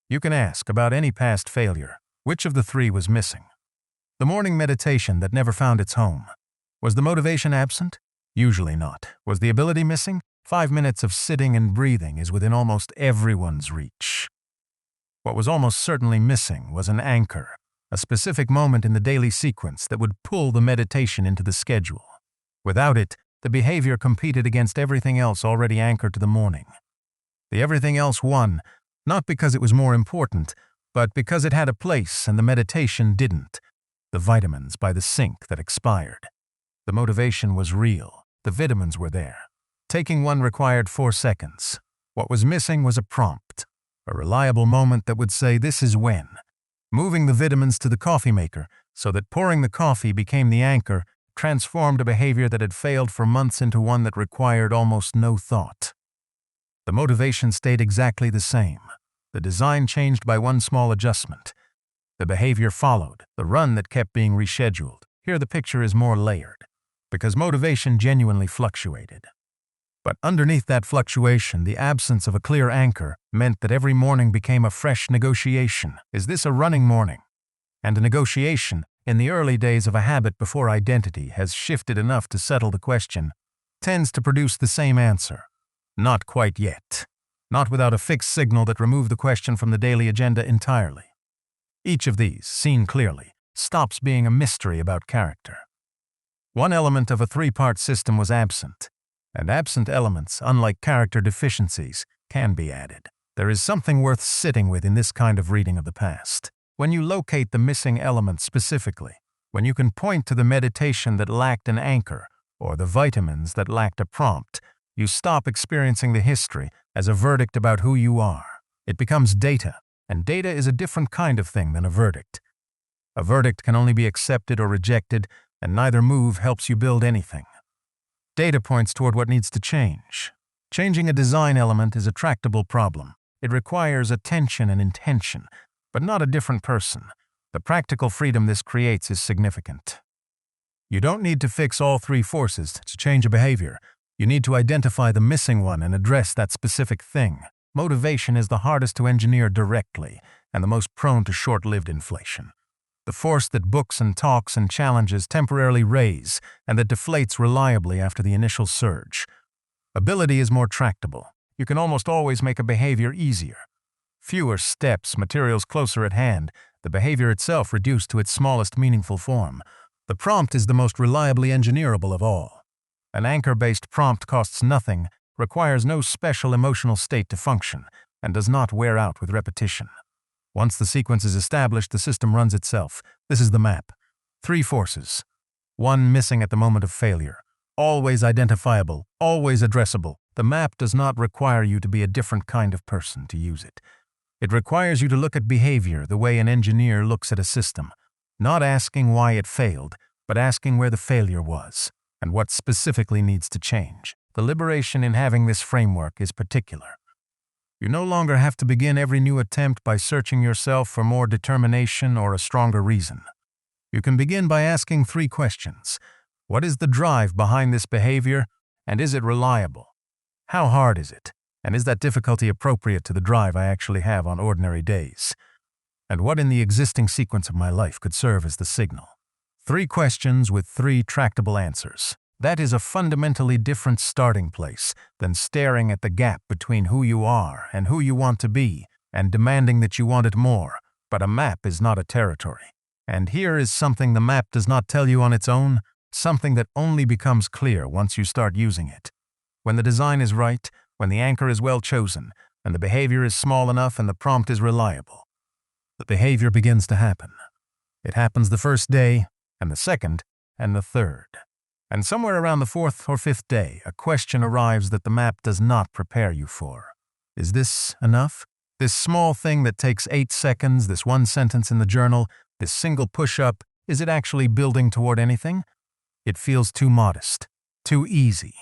You can ask about any past failure, which of the 3 was missing? The morning meditation that never found its home. Was the motivation absent? Usually not. Was the ability missing? 5 minutes of sitting and breathing is within almost everyone's reach. What was almost certainly missing was an anchor, a specific moment in the daily sequence that would pull the meditation into the schedule. Without it, the behavior competed against everything else already anchored to the morning. The everything else won, not because it was more important, but because it had a place and the meditation didn't. The vitamins by the sink that expired. The motivation was real. The vitamins were there. Taking one required 4 seconds. What was missing was a prompt, a reliable moment that would say, "This is when." Moving the vitamins to the coffee maker so that pouring the coffee became the anchor transformed a behavior that had failed for months into one that required almost no thought. The motivation stayed exactly the same. The design changed by one small adjustment. The behavior followed, the run that kept being rescheduled. Here the picture is more layered, because motivation genuinely fluctuated. But underneath that fluctuation, the absence of a clear anchor meant that every morning became a fresh negotiation. Is this a running morning? And a negotiation, in the early days of a habit before identity has shifted enough to settle the question, tends to produce the same answer. Not quite yet. Not without a fixed signal that removed the question from the daily agenda entirely. Each of these, seen clearly, stops being a mystery about character. One element of a 3-part system was absent. And absent elements, unlike character deficiencies, can be added. There is something worth sitting with in this kind of reading of the past. When you locate the missing element specifically, when you can point to the meditation that lacked an anchor, or the vitamins that lacked a prompt, you stop experiencing the history as a verdict about who you are. It becomes data, and data is a different kind of thing than a verdict. A verdict can only be accepted or rejected, and neither move helps you build anything. Data points toward what needs to change. Changing a design element is a tractable problem. It requires attention and intention, but not a different person. The practical freedom this creates is significant. You don't need to fix all 3 forces to change a behavior. You need to identify the missing one and address that specific thing. Motivation is the hardest to engineer directly and the most prone to short-lived inflation. The force that books and talks and challenges temporarily raise and that deflates reliably after the initial surge. Ability is more tractable. You can almost always make a behavior easier. Fewer steps, materials closer at hand, the behavior itself reduced to its smallest meaningful form. The prompt is the most reliably engineerable of all. An anchor-based prompt costs nothing, requires no special emotional state to function, and does not wear out with repetition. Once the sequence is established, the system runs itself. This is the map. 3 forces. 1 missing at the moment of failure. Always identifiable, always addressable. The map does not require you to be a different kind of person to use it. It requires you to look at behavior the way an engineer looks at a system, not asking why it failed, but asking where the failure was, and what specifically needs to change. The liberation in having this framework is particular. You no longer have to begin every new attempt by searching yourself for more determination or a stronger reason. You can begin by asking 3 questions. What is the drive behind this behavior, and is it reliable? How hard is it, and is that difficulty appropriate to the drive I actually have on ordinary days? And what in the existing sequence of my life could serve as the signal? 3 questions with 3 tractable answers. That is a fundamentally different starting place than staring at the gap between who you are and who you want to be and demanding that you want it more. But a map is not a territory. And here is something the map does not tell you on its own, something that only becomes clear once you start using it. When the design is right, when the anchor is well chosen, and the behavior is small enough and the prompt is reliable, the behavior begins to happen. It happens the first day, and the second, and the third. And somewhere around the 4th or 5th day, a question arrives that the map does not prepare you for. Is this enough? This small thing that takes 8 seconds, this 1 sentence in the journal, this single push-up, is it actually building toward anything? It feels too modest, too easy,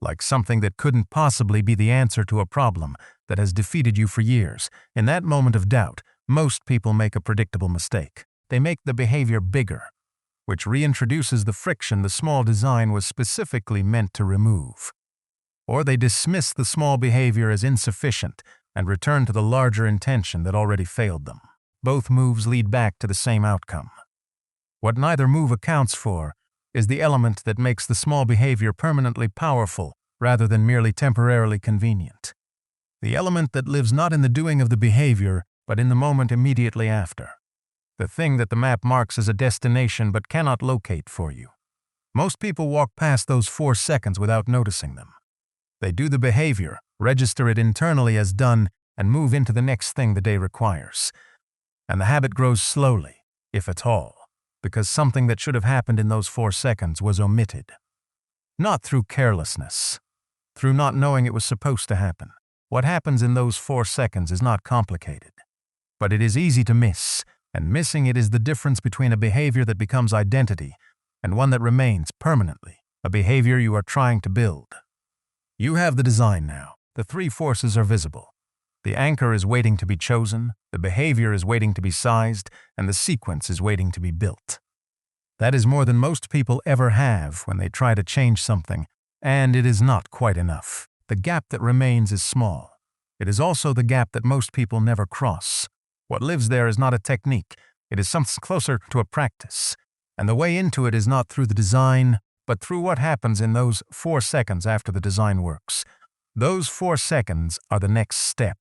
like something that couldn't possibly be the answer to a problem that has defeated you for years. In that moment of doubt, most people make a predictable mistake. They make the behavior bigger, which reintroduces the friction the small design was specifically meant to remove. Or they dismiss the small behavior as insufficient and return to the larger intention that already failed them. Both moves lead back to the same outcome. What neither move accounts for is the element that makes the small behavior permanently powerful rather than merely temporarily convenient. The element that lives not in the doing of the behavior, but in the moment immediately after. The thing that the map marks as a destination but cannot locate for you. Most people walk past those 4 seconds without noticing them. They do the behavior, register it internally as done, and move into the next thing the day requires. And the habit grows slowly, if at all, because something that should have happened in those 4 seconds was omitted. Not through carelessness, through not knowing it was supposed to happen. What happens in those 4 seconds is not complicated, but it is easy to miss, and missing it is the difference between a behavior that becomes identity and one that remains permanently, a behavior you are trying to build. You have the design now. The 3 forces are visible. The anchor is waiting to be chosen, the behavior is waiting to be sized, and the sequence is waiting to be built. That is more than most people ever have when they try to change something, and it is not quite enough. The gap that remains is small. It is also the gap that most people never cross. What lives there is not a technique, it is something closer to a practice. And the way into it is not through the design, but through what happens in those 4 seconds after the design works. Those 4 seconds are the next step.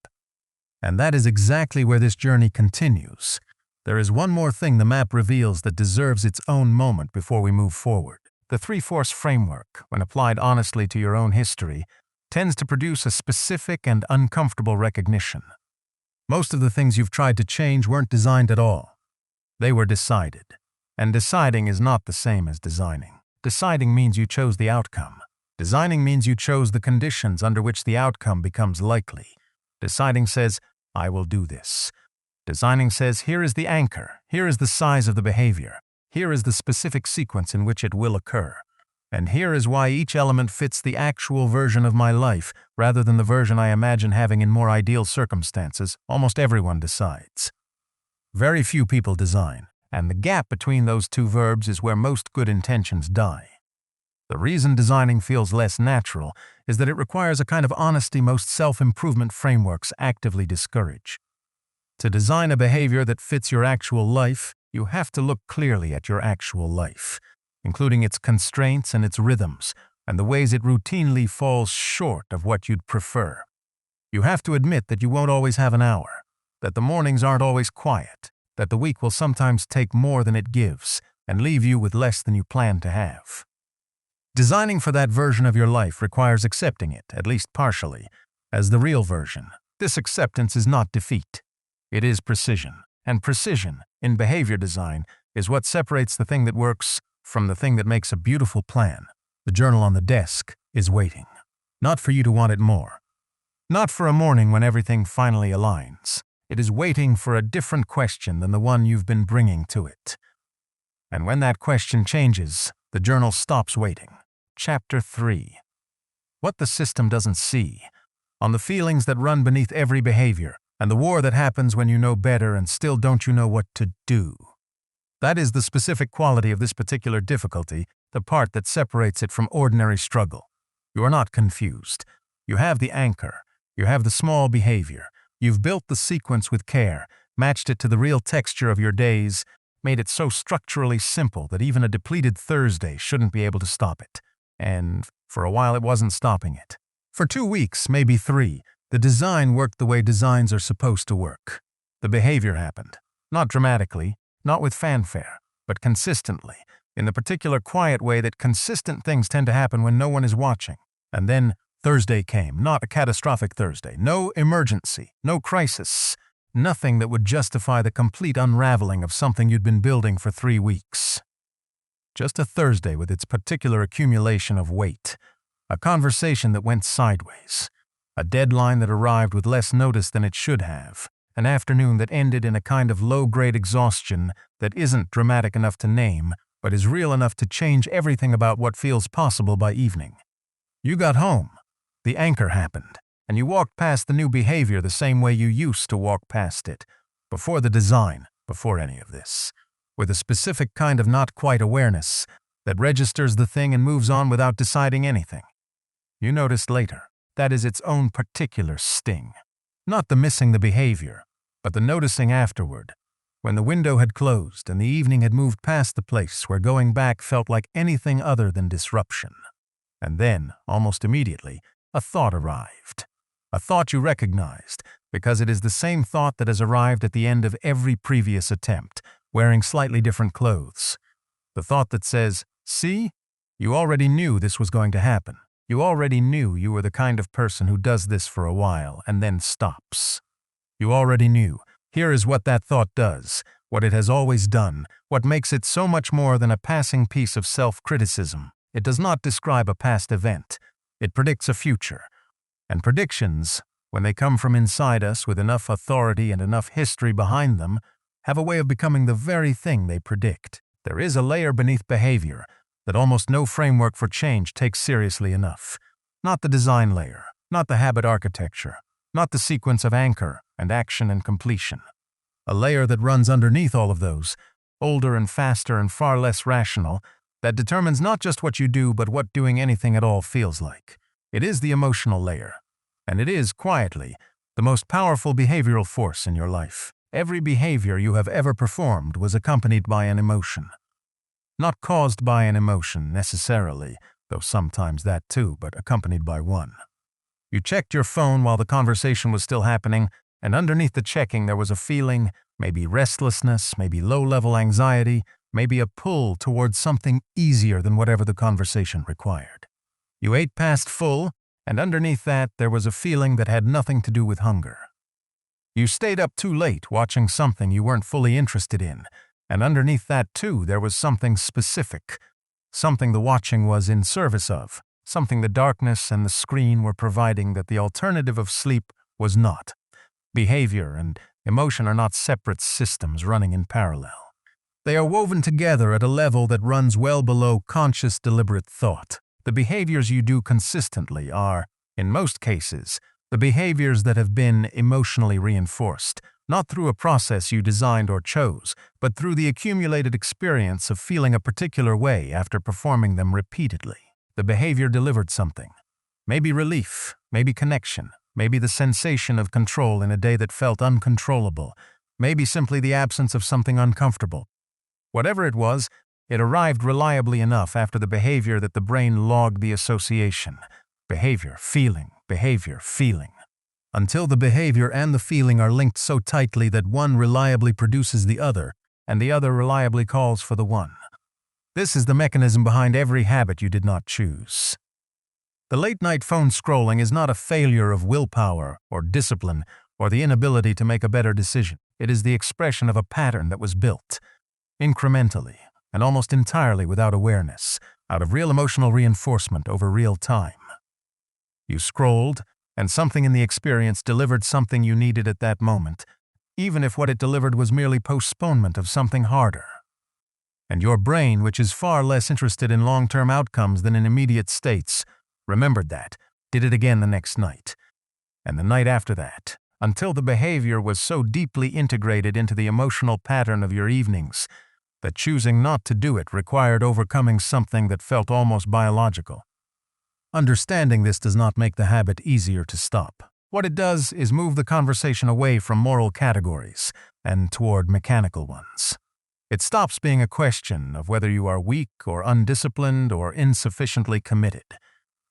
And that is exactly where this journey continues. There is one more thing the map reveals that deserves its own moment before we move forward. The 3-force framework, when applied honestly to your own history, tends to produce a specific and uncomfortable recognition. Most of the things you've tried to change weren't designed at all. They were decided. And deciding is not the same as designing. Deciding means you chose the outcome. Designing means you chose the conditions under which the outcome becomes likely. Deciding says, I will do this. Designing says, here is the anchor, here is the size of the behavior, here is the specific sequence in which it will occur. And here is why each element fits the actual version of my life rather than the version I imagine having in more ideal circumstances. Almost everyone decides. Very few people design. And the gap between those 2 verbs is where most good intentions die. The reason designing feels less natural is that it requires a kind of honesty most self-improvement frameworks actively discourage. To design a behavior that fits your actual life, you have to look clearly at your actual life, including its constraints and its rhythms, and the ways it routinely falls short of what you'd prefer. You have to admit that you won't always have an hour, that the mornings aren't always quiet, that the week will sometimes take more than it gives and leave you with less than you planned to have. Designing for that version of your life requires accepting it, at least partially, as the real version. This acceptance is not defeat. It is precision. And precision, in behavior design, is what separates the thing that works from the thing that makes a beautiful plan. The journal on the desk is waiting. Not for you to want it more. Not for a morning when everything finally aligns. It is waiting for a different question than the one you've been bringing to it. And when that question changes, the journal stops waiting. Chapter 3. What the system doesn't see. On the feelings that run beneath every behavior, and the war that happens when you know better and still don't you know what to do. That is the specific quality of this particular difficulty, the part that separates it from ordinary struggle. You are not confused. You have the anchor. You have the small behavior. You've built the sequence with care, matched it to the real texture of your days, made it so structurally simple that even a depleted Thursday shouldn't be able to stop it. And for a while it wasn't stopping it. For 2 weeks, maybe 3, the design worked the way designs are supposed to work. The behavior happened. Not dramatically, not with fanfare, but consistently, in the particular quiet way that consistent things tend to happen when no one is watching. And then Thursday came, not a catastrophic Thursday, no emergency, no crisis, nothing that would justify the complete unraveling of something you'd been building for 3 weeks. Just a Thursday with its particular accumulation of weight, a conversation that went sideways, a deadline that arrived with less notice than it should have, an afternoon that ended in a kind of low-grade exhaustion that isn't dramatic enough to name, but is real enough to change everything about what feels possible by evening. You got home. The anchor happened, and you walked past the new behavior the same way you used to walk past it, before the design, before any of this, with a specific kind of not-quite awareness that registers the thing and moves on without deciding anything. You noticed later, that is its own particular sting. Not the missing the behavior, but the noticing afterward, when the window had closed and the evening had moved past the place where going back felt like anything other than disruption. And then, almost immediately, a thought arrived. A thought you recognized, Because it is the same thought that has arrived at the end of every previous attempt, wearing slightly different clothes. The thought that says, "See? You already knew this was going to happen. You already knew you were the kind of person who does this for a while and then stops. You already knew. Here is what that thought does, what it has always done, what makes it so much more than a passing piece of self-criticism. It does not describe a past event. It predicts a future. And predictions, when they come from inside us with enough authority and enough history behind them, have a way of becoming the very thing they predict. There is a layer beneath behavior that almost no framework for change takes seriously enough. Not the design layer, not the habit architecture, not the sequence of anchor and action and completion. A layer that runs underneath all of those, older and faster and far less rational, that determines not just what you do but what doing anything at all feels like. It is the emotional layer, and it is, quietly, the most powerful behavioral force in your life. Every behavior you have ever performed was accompanied by an emotion. Not caused by an emotion, necessarily, though sometimes that too, but accompanied by one. You checked your phone while the conversation was still happening, and underneath the checking there was a feeling, maybe restlessness, maybe low-level anxiety, maybe a pull towards something easier than whatever the conversation required. You ate past full, and underneath that there was a feeling that had nothing to do with hunger. You stayed up too late watching something you weren't fully interested in, and underneath that too there was something specific, something the watching was in service of, something the darkness and the screen were providing that the alternative of sleep was not. Behavior and emotion are not separate systems running in parallel. They are woven together at a level that runs well below conscious, deliberate thought. The behaviors you do consistently are, in most cases, the behaviors that have been emotionally reinforced, not through a process you designed or chose, but through the accumulated experience of feeling a particular way after performing them repeatedly. The behavior delivered something. Maybe relief, maybe connection, maybe the sensation of control in a day that felt uncontrollable, maybe simply the absence of something uncomfortable. Whatever it was, it arrived reliably enough after the behavior that the brain logged the association. Behavior, feeling, until the behavior and the feeling are linked so tightly that one reliably produces the other, and the other reliably calls for the one. This is the mechanism behind every habit you did not choose. The late-night phone scrolling is not a failure of willpower or discipline or the inability to make a better decision. It is the expression of a pattern that was built, incrementally, and almost entirely without awareness, out of real emotional reinforcement over real time. You scrolled, and something in the experience delivered something you needed at that moment, even if what it delivered was merely postponement of something harder. And your brain, which is far less interested in long-term outcomes than in immediate states, remembered that, did it again the next night, and the night after that, until the behavior was so deeply integrated into the emotional pattern of your evenings that choosing not to do it required overcoming something that felt almost biological. Understanding this does not make the habit easier to stop. What it does is move the conversation away from moral categories and toward mechanical ones. It stops being a question of whether you are weak or undisciplined or insufficiently committed.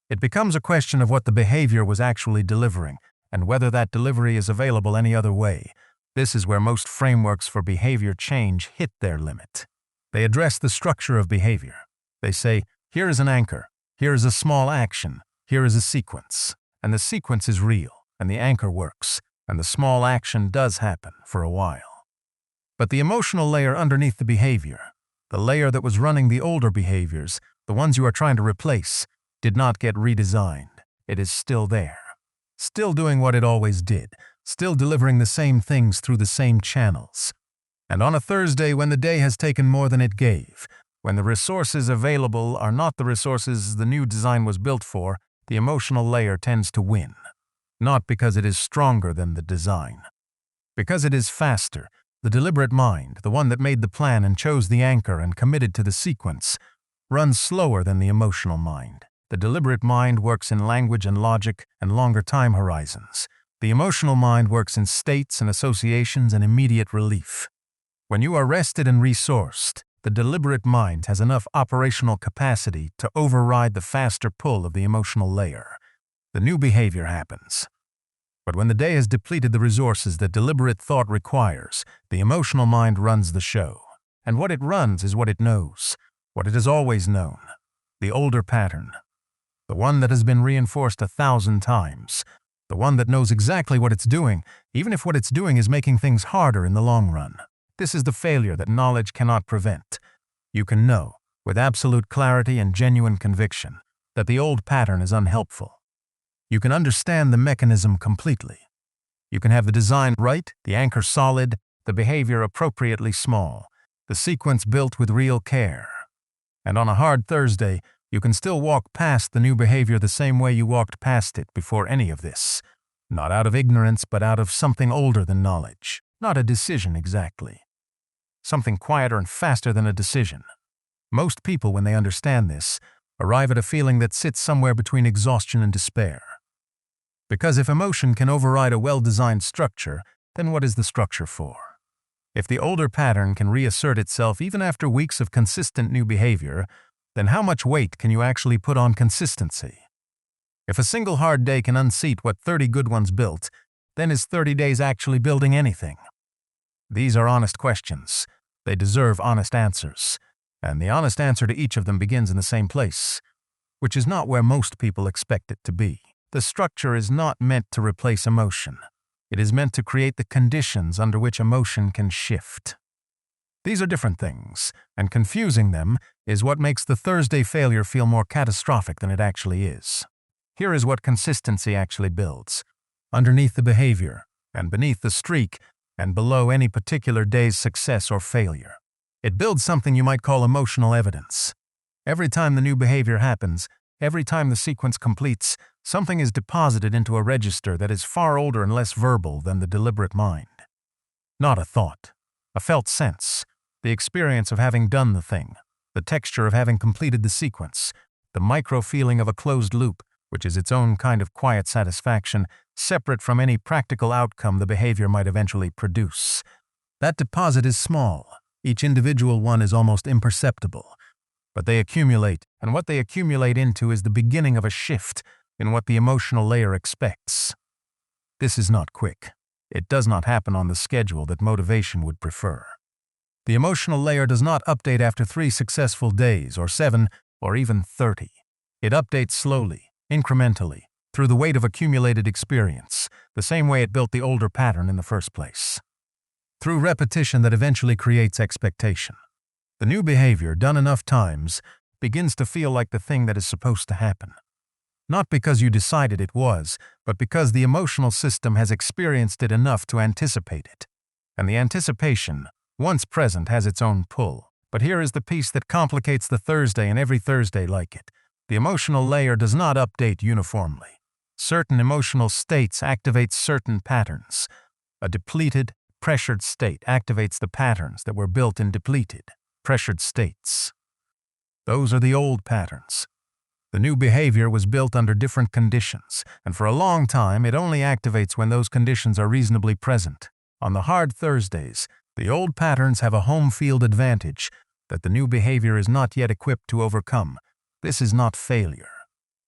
It becomes a question of what the behavior was actually delivering and whether that delivery is available any other way. This is where most frameworks for behavior change hit their limit. They address the structure of behavior. They say, here is an anchor, here is a small action, here is a sequence, and the sequence is real, and the anchor works, and the small action does happen for a while. But the emotional layer underneath the behavior, the layer that was running the older behaviors, the ones you are trying to replace, did not get redesigned. It is still there. Still doing what it always did, still delivering the same things through the same channels. And on a Thursday when the day has taken more than it gave, when the resources available are not the resources the new design was built for, the emotional layer tends to win. Not because it is stronger than the design. Because it is faster, the deliberate mind, the one that made the plan and chose the anchor and committed to the sequence, runs slower than the emotional mind. The deliberate mind works in language and logic and longer time horizons. The emotional mind works in states and associations and immediate relief. When you are rested and resourced, the deliberate mind has enough operational capacity to override the faster pull of the emotional layer. The new behavior happens. But when the day has depleted the resources that deliberate thought requires, the emotional mind runs the show. And what it runs is what it knows, what it has always known, the older pattern, the one that has been reinforced 1,000 times, the one that knows exactly what it's doing, even if what it's doing is making things harder in the long run. This is the failure that knowledge cannot prevent. You can know, with absolute clarity and genuine conviction, that the old pattern is unhelpful. You can understand the mechanism completely. You can have the design right, the anchor solid, the behavior appropriately small, the sequence built with real care. And on a hard Thursday, you can still walk past the new behavior the same way you walked past it before any of this. Not out of ignorance, but out of something older than knowledge. Not a decision exactly. Something quieter and faster than a decision. Most people, when they understand this, arrive at a feeling that sits somewhere between exhaustion and despair. Because if emotion can override a well-designed structure, then what is the structure for? If the older pattern can reassert itself even after weeks of consistent new behavior, then how much weight can you actually put on consistency? If a single hard day can unseat what 30 good ones built, then is 30 days actually building anything? These are honest questions. They deserve honest answers. And the honest answer to each of them begins in the same place, which is not where most people expect it to be. The structure is not meant to replace emotion. It is meant to create the conditions under which emotion can shift. These are different things, and confusing them is what makes the Thursday failure feel more catastrophic than it actually is. Here is what consistency actually builds. Underneath the behavior, and beneath the streak, and below any particular day's success or failure. It builds something you might call emotional evidence. Every time the new behavior happens, every time the sequence completes, something is deposited into a register that is far older and less verbal than the deliberate mind. Not a thought, a felt sense, the experience of having done the thing, the texture of having completed the sequence, the micro-feeling of a closed loop, which is its own kind of quiet satisfaction, separate from any practical outcome the behavior might eventually produce. That deposit is small. Each individual one is almost imperceptible. But they accumulate, and what they accumulate into is the beginning of a shift in what the emotional layer expects. This is not quick. It does not happen on the schedule that motivation would prefer. The emotional layer does not update after 3 successful days, or 7, or even 30. It updates slowly, incrementally, through the weight of accumulated experience, the same way it built the older pattern in the first place. Through repetition that eventually creates expectation. The new behavior, done enough times, begins to feel like the thing that is supposed to happen. Not because you decided it was, but because the emotional system has experienced it enough to anticipate it. And the anticipation, once present, has its own pull. But here is the piece that complicates the Thursday and every Thursday like it. The emotional layer does not update uniformly. Certain emotional states activate certain patterns. A depleted, pressured state activates the patterns that were built in depleted, pressured states. Those are the old patterns. The new behavior was built under different conditions, and for a long time it only activates when those conditions are reasonably present. On the hard Thursdays, the old patterns have a home field advantage that the new behavior is not yet equipped to overcome. This is not failure.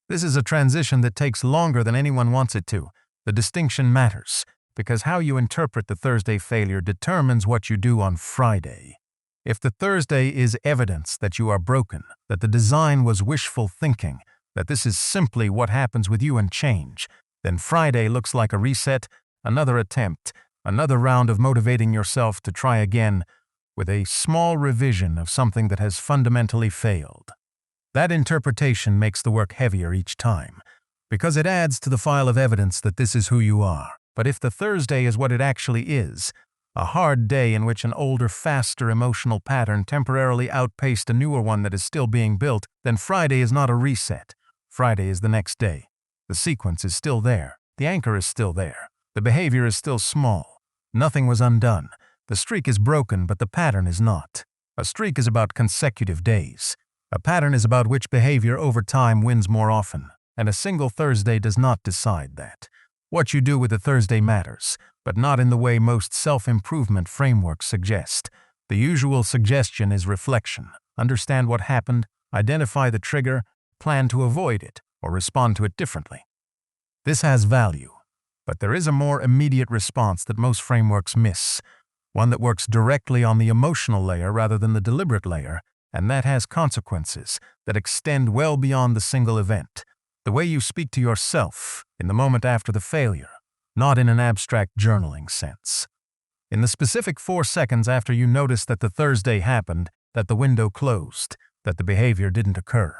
This is a transition that takes longer than anyone wants it to. The distinction matters, because how you interpret the Thursday failure determines what you do on Friday. If the Thursday is evidence that you are broken, that the design was wishful thinking, that this is simply what happens with you and change, then Friday looks like a reset, another attempt, another round of motivating yourself to try again with a small revision of something that has fundamentally failed. That interpretation makes the work heavier each time, because it adds to the file of evidence that this is who you are. But if the Thursday is what it actually is, a hard day in which an older, faster emotional pattern temporarily outpaced a newer one that is still being built, then Friday is not a reset. Friday is the next day. The sequence is still there. The anchor is still there. The behavior is still small. Nothing was undone. The streak is broken, but the pattern is not. A streak is about consecutive days. A pattern is about which behavior over time wins more often, and a single Thursday does not decide that. What you do with the Thursday matters, but not in the way most self-improvement frameworks suggest. The usual suggestion is reflection. Understand what happened, identify the trigger, plan to avoid it, or respond to it differently. This has value. But there is a more immediate response that most frameworks miss, one that works directly on the emotional layer rather than the deliberate layer, and that has consequences that extend well beyond the single event. The way you speak to yourself in the moment after the failure, not in an abstract journaling sense. In the specific 4 seconds after you notice that the Thursday happened, that the window closed, that the behavior didn't occur.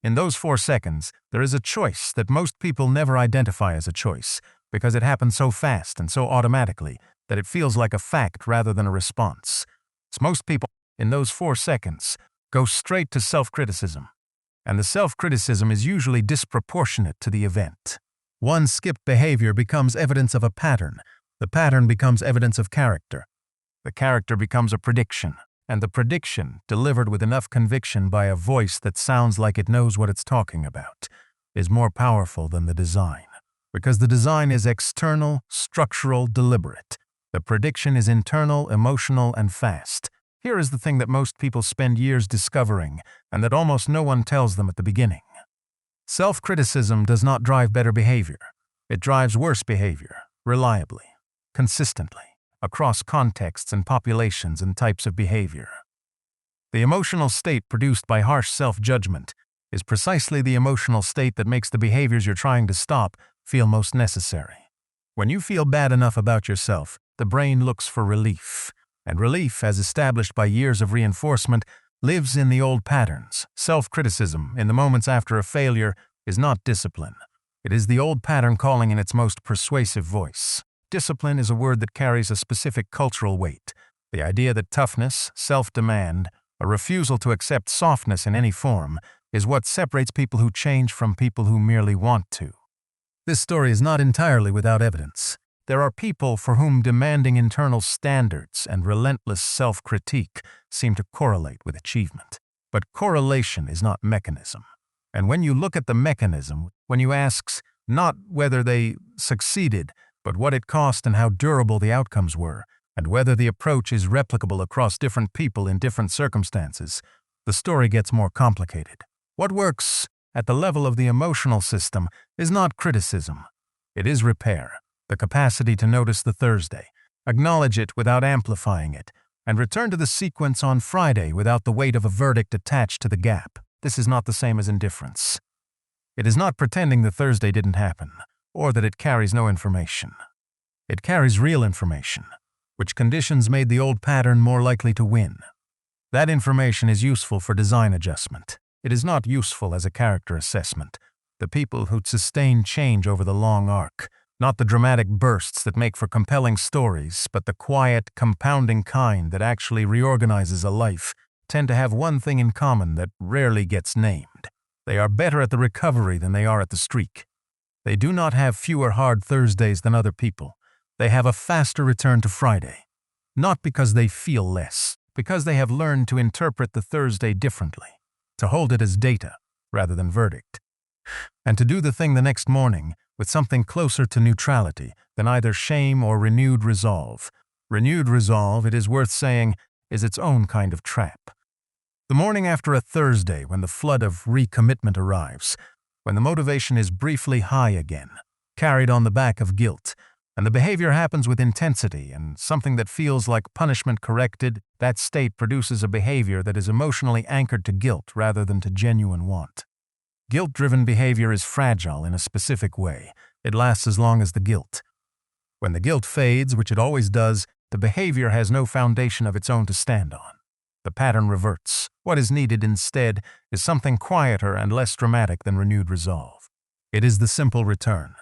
In those 4 seconds, there is a choice that most people never identify as a choice, because it happens so fast and so automatically that it feels like a fact rather than a response. So most people, in those 4 seconds, go straight to self-criticism. And the self-criticism is usually disproportionate to the event. One skipped behavior becomes evidence of a pattern. The pattern becomes evidence of character. The character becomes a prediction. And the prediction, delivered with enough conviction by a voice that sounds like it knows what it's talking about, is more powerful than the design. Because the design is external, structural, deliberate. The prediction is internal, emotional, and fast. Here is the thing that most people spend years discovering, and that almost no one tells them at the beginning. Self-criticism does not drive better behavior. It drives worse behavior, reliably, consistently, across contexts and populations and types of behavior. The emotional state produced by harsh self-judgment is precisely the emotional state that makes the behaviors you're trying to stop feel most necessary. When you feel bad enough about yourself, the brain looks for relief. And relief, as established by years of reinforcement, lives in the old patterns. Self-criticism, in the moments after a failure, is not discipline. It is the old pattern calling in its most persuasive voice. Discipline is a word that carries a specific cultural weight. The idea that toughness, self-demand, a refusal to accept softness in any form, is what separates people who change from people who merely want to. This story is not entirely without evidence. There are people for whom demanding internal standards and relentless self-critique seem to correlate with achievement. But correlation is not mechanism. And when you look at the mechanism, when you ask not whether they succeeded, but what it cost and how durable the outcomes were, and whether the approach is replicable across different people in different circumstances, the story gets more complicated. What works at the level of the emotional system is not criticism. It is repair. The capacity to notice the Thursday, acknowledge it without amplifying it, and return to the sequence on Friday without the weight of a verdict attached to the gap. This is not the same as indifference. It is not pretending the Thursday didn't happen, or that it carries no information. It carries real information, which conditions made the old pattern more likely to win. That information is useful for design adjustment. It is not useful as a character assessment. The people who sustain change over the long arc, not the dramatic bursts that make for compelling stories, but the quiet, compounding kind that actually reorganizes a life, tend to have one thing in common that rarely gets named. They are better at the recovery than they are at the streak. They do not have fewer hard Thursdays than other people. They have a faster return to Friday. Not because they feel less, because they have learned to interpret the Thursday differently, to hold it as data rather than verdict, and to do the thing the next morning with something closer to neutrality than either shame or renewed resolve. Renewed resolve, it is worth saying, is its own kind of trap. The morning after a Thursday, when the flood of recommitment arrives, when the motivation is briefly high again, carried on the back of guilt, and the behavior happens with intensity and something that feels like punishment corrected, that state produces a behavior that is emotionally anchored to guilt rather than to genuine want. Guilt-driven behavior is fragile in a specific way. It lasts as long as the guilt. When the guilt fades, which it always does, the behavior has no foundation of its own to stand on. The pattern reverts. What is needed instead is something quieter and less dramatic than renewed resolve. It is the simple return.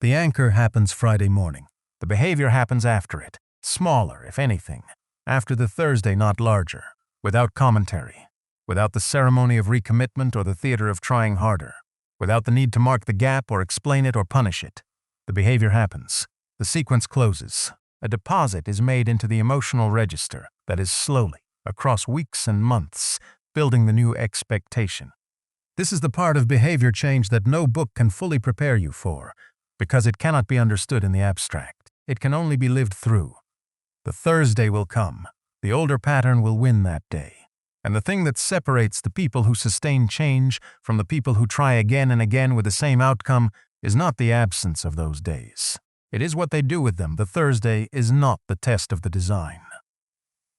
The anchor happens Friday morning. The behavior happens after it, smaller, if anything, after the Thursday, not larger, without commentary, without the ceremony of recommitment or the theater of trying harder, without the need to mark the gap or explain it or punish it. The behavior happens. The sequence closes. A deposit is made into the emotional register that is slowly, across weeks and months, building the new expectation. This is the part of behavior change that no book can fully prepare you for, because it cannot be understood in the abstract. It can only be lived through. The Thursday will come. The older pattern will win that day. And the thing that separates the people who sustain change from the people who try again and again with the same outcome is not the absence of those days. It is what they do with them. The Thursday is not the test of the design.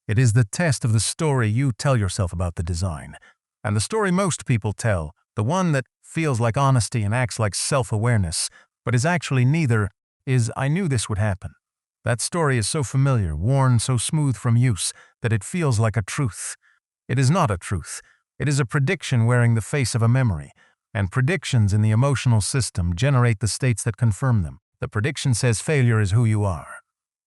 It is the test of the story you tell yourself about the design. And the story most people tell, the one that feels like honesty and acts like self-awareness, but is actually neither, is "I knew this would happen." That story is so familiar, worn so smooth from use, that it feels like a truth. It is not a truth. It is a prediction wearing the face of a memory, and predictions in the emotional system generate the states that confirm them. The prediction says failure is who you are.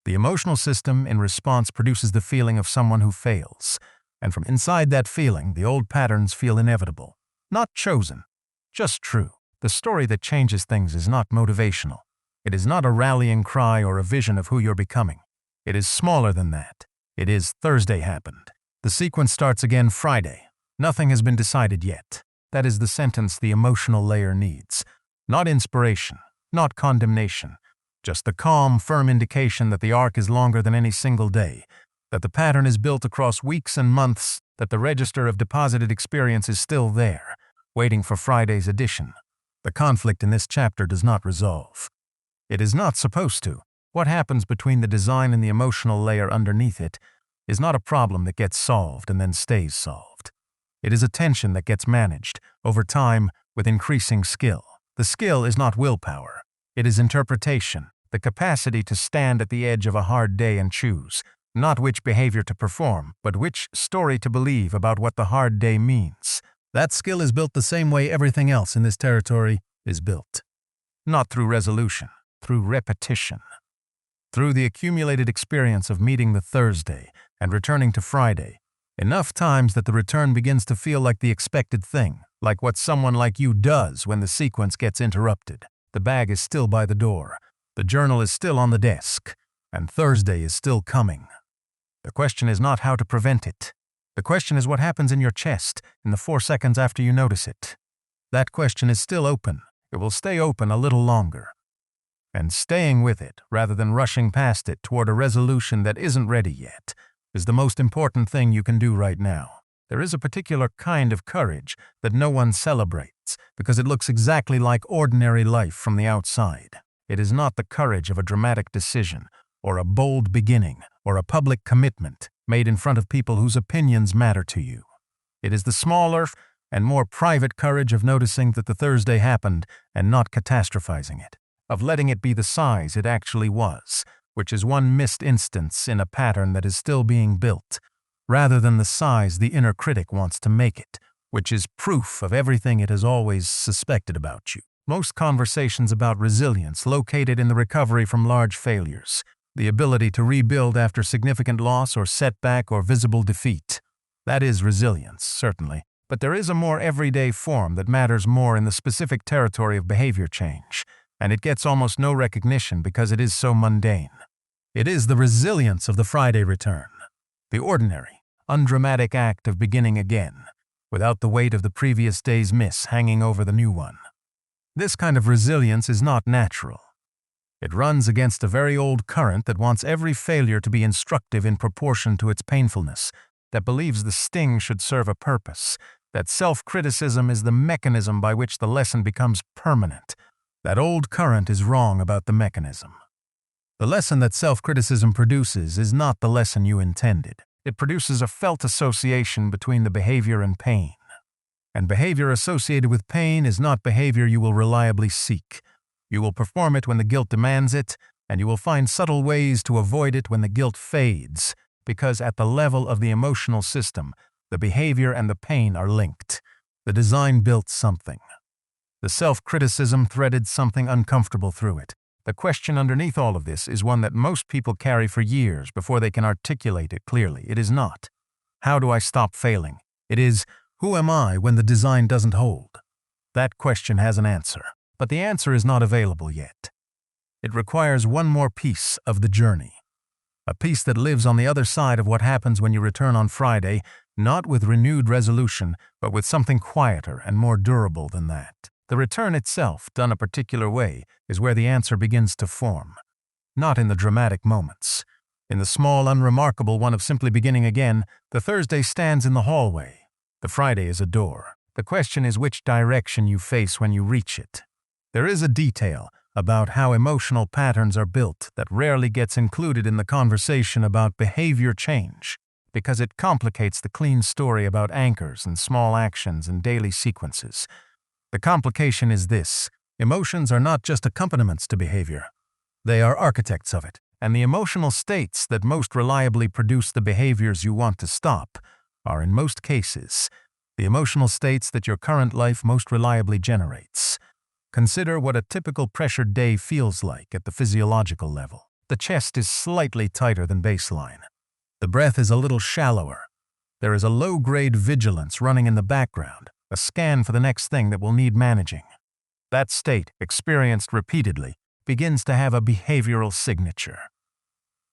The emotional system, in response, produces the feeling of someone who fails, and from inside that feeling, the old patterns feel inevitable. Not chosen, just true. The story that changes things is not motivational. It is not a rallying cry or a vision of who you're becoming. It is smaller than that. It is Thursday happened. The sequence starts again Friday. Nothing has been decided yet. That is the sentence the emotional layer needs. Not inspiration, not condemnation. Just the calm, firm indication that the arc is longer than any single day, that the pattern is built across weeks and months, that the register of deposited experience is still there, waiting for Friday's edition. The conflict in this chapter does not resolve. It is not supposed to. What happens between the design and the emotional layer underneath it is not a problem that gets solved and then stays solved. It is a tension that gets managed, over time, with increasing skill. The skill is not willpower. It is interpretation, the capacity to stand at the edge of a hard day and choose, not which behavior to perform, but which story to believe about what the hard day means. That skill is built the same way everything else in this territory is built. Not through resolution, through repetition. Through the accumulated experience of meeting the Thursday and returning to Friday, enough times that the return begins to feel like the expected thing, like what someone like you does when the sequence gets interrupted. The bag is still by the door, the journal is still on the desk, and Thursday is still coming. The question is not how to prevent it. The question is what happens in your chest in the 4 seconds after you notice it. That question is still open. It will stay open a little longer. And staying with it, rather than rushing past it toward a resolution that isn't ready yet, is the most important thing you can do right now. There is a particular kind of courage that no one celebrates because it looks exactly like ordinary life from the outside. It is not the courage of a dramatic decision, or a bold beginning, or a public commitment made in front of people whose opinions matter to you. It is the smaller and more private courage of noticing that the Thursday happened and not catastrophizing it, of letting it be the size it actually was, which is one missed instance in a pattern that is still being built, rather than the size the inner critic wants to make it, which is proof of everything it has always suspected about you. Most conversations about resilience located in the recovery from large failures, the ability to rebuild after significant loss or setback or visible defeat. That is resilience, certainly, but there is a more everyday form that matters more in the specific territory of behavior change, and it gets almost no recognition because it is so mundane. It is the resilience of the Friday return, the ordinary, undramatic act of beginning again, without the weight of the previous day's miss hanging over the new one. This kind of resilience is not natural. It runs against a very old current that wants every failure to be instructive in proportion to its painfulness, that believes the sting should serve a purpose, that self-criticism is the mechanism by which the lesson becomes permanent. That old current is wrong about the mechanism. The lesson that self-criticism produces is not the lesson you intended. It produces a felt association between the behavior and pain. And behavior associated with pain is not behavior you will reliably seek. You will perform it when the guilt demands it, and you will find subtle ways to avoid it when the guilt fades, because at the level of the emotional system, the behavior and the pain are linked. The design built something. The self-criticism threaded something uncomfortable through it. The question underneath all of this is one that most people carry for years before they can articulate it clearly. It is not, how do I stop failing? It is, who am I when the design doesn't hold? That question has an answer, but the answer is not available yet. It requires one more piece of the journey. A piece that lives on the other side of what happens when you return on Friday, not with renewed resolution, but with something quieter and more durable than that. The return itself, done a particular way, is where the answer begins to form. Not in the dramatic moments. In the small, unremarkable one of simply beginning again, the Thursday stands in the hallway. The Friday is a door. The question is which direction you face when you reach it. There is a detail, about how emotional patterns are built that rarely gets included in the conversation about behavior change, because it complicates the clean story about anchors and small actions and daily sequences. The complication is this: emotions are not just accompaniments to behavior. They are architects of it, and the emotional states that most reliably produce the behaviors you want to stop are, in most cases, the emotional states that your current life most reliably generates. Consider what a typical pressured day feels like at the physiological level. The chest is slightly tighter than baseline. The breath is a little shallower. There is a low-grade vigilance running in the background, a scan for the next thing that will need managing. That state, experienced repeatedly, begins to have a behavioral signature.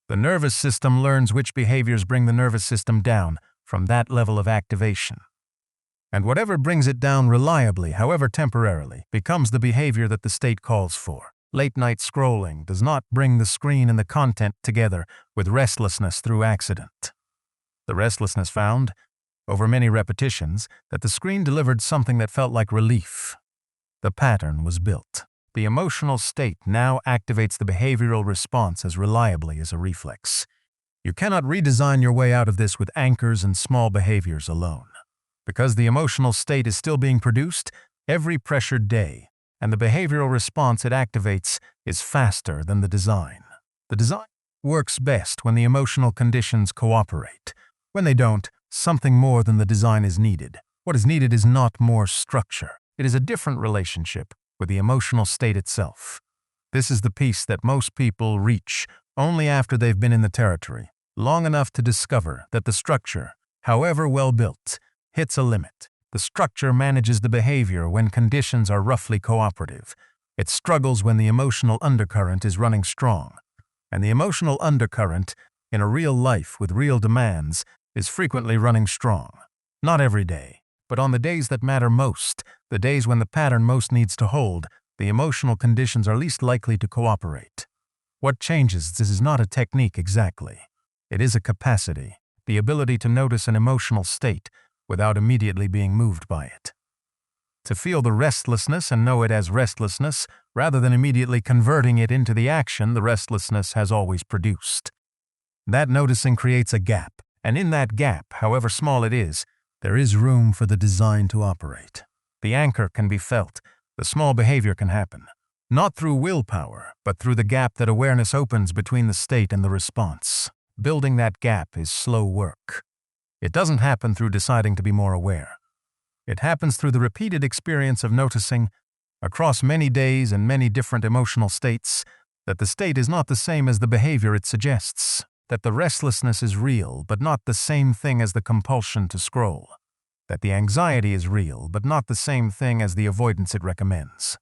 The nervous system learns which behaviors bring the nervous system down from that level of activation. And whatever brings it down reliably, however temporarily, becomes the behavior that the state calls for. Late-night scrolling does not bring the screen and the content together with restlessness through accident. The restlessness found, over many repetitions, that the screen delivered something that felt like relief. The pattern was built. The emotional state now activates the behavioral response as reliably as a reflex. You cannot redesign your way out of this with anchors and small behaviors alone. Because the emotional state is still being produced every pressured day, and the behavioral response it activates is faster than the design. The design works best when the emotional conditions cooperate. When they don't, something more than the design is needed. What is needed is not more structure. It is a different relationship with the emotional state itself. This is the piece that most people reach only after they've been in the territory, long enough to discover that the structure, however well built, hits a limit. The structure manages the behavior when conditions are roughly cooperative. It struggles when the emotional undercurrent is running strong. And the emotional undercurrent, in a real life with real demands, is frequently running strong. Not every day, but on the days that matter most, the days when the pattern most needs to hold, the emotional conditions are least likely to cooperate. What changes this is not a technique exactly. It is a capacity, the ability to notice an emotional state without immediately being moved by it. To feel the restlessness and know it as restlessness, rather than immediately converting it into the action the restlessness has always produced. That noticing creates a gap, and in that gap, however small it is, there is room for the design to operate. The anchor can be felt, the small behavior can happen, not through willpower, but through the gap that awareness opens between the state and the response. Building that gap is slow work. It doesn't happen through deciding to be more aware. It happens through the repeated experience of noticing, across many days and many different emotional states, that the state is not the same as the behavior it suggests, that the restlessness is real but not the same thing as the compulsion to scroll, that the anxiety is real but not the same thing as the avoidance it recommends.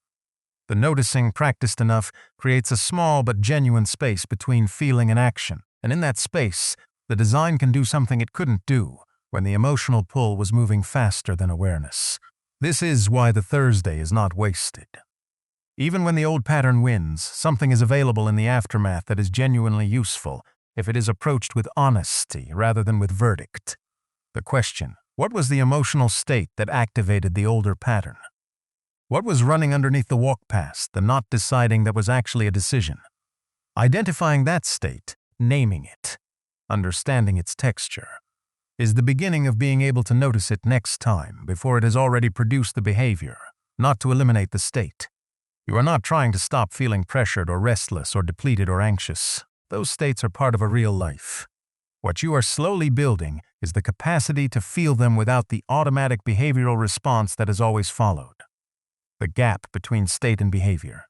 The noticing, practiced enough, creates a small but genuine space between feeling and action, and in that space, the design can do something it couldn't do when the emotional pull was moving faster than awareness. This is why the Thursday is not wasted. Even when the old pattern wins, something is available in the aftermath that is genuinely useful if it is approached with honesty rather than with verdict. The question: what was the emotional state that activated the older pattern? What was running underneath the walk past, the not deciding that was actually a decision? Identifying that state, naming it, understanding its texture, is the beginning of being able to notice it next time before it has already produced the behavior, not to eliminate the state. You are not trying to stop feeling pressured or restless or depleted or anxious. Those states are part of a real life. What you are slowly building is the capacity to feel them without the automatic behavioral response that has always followed. The gap between state and behavior.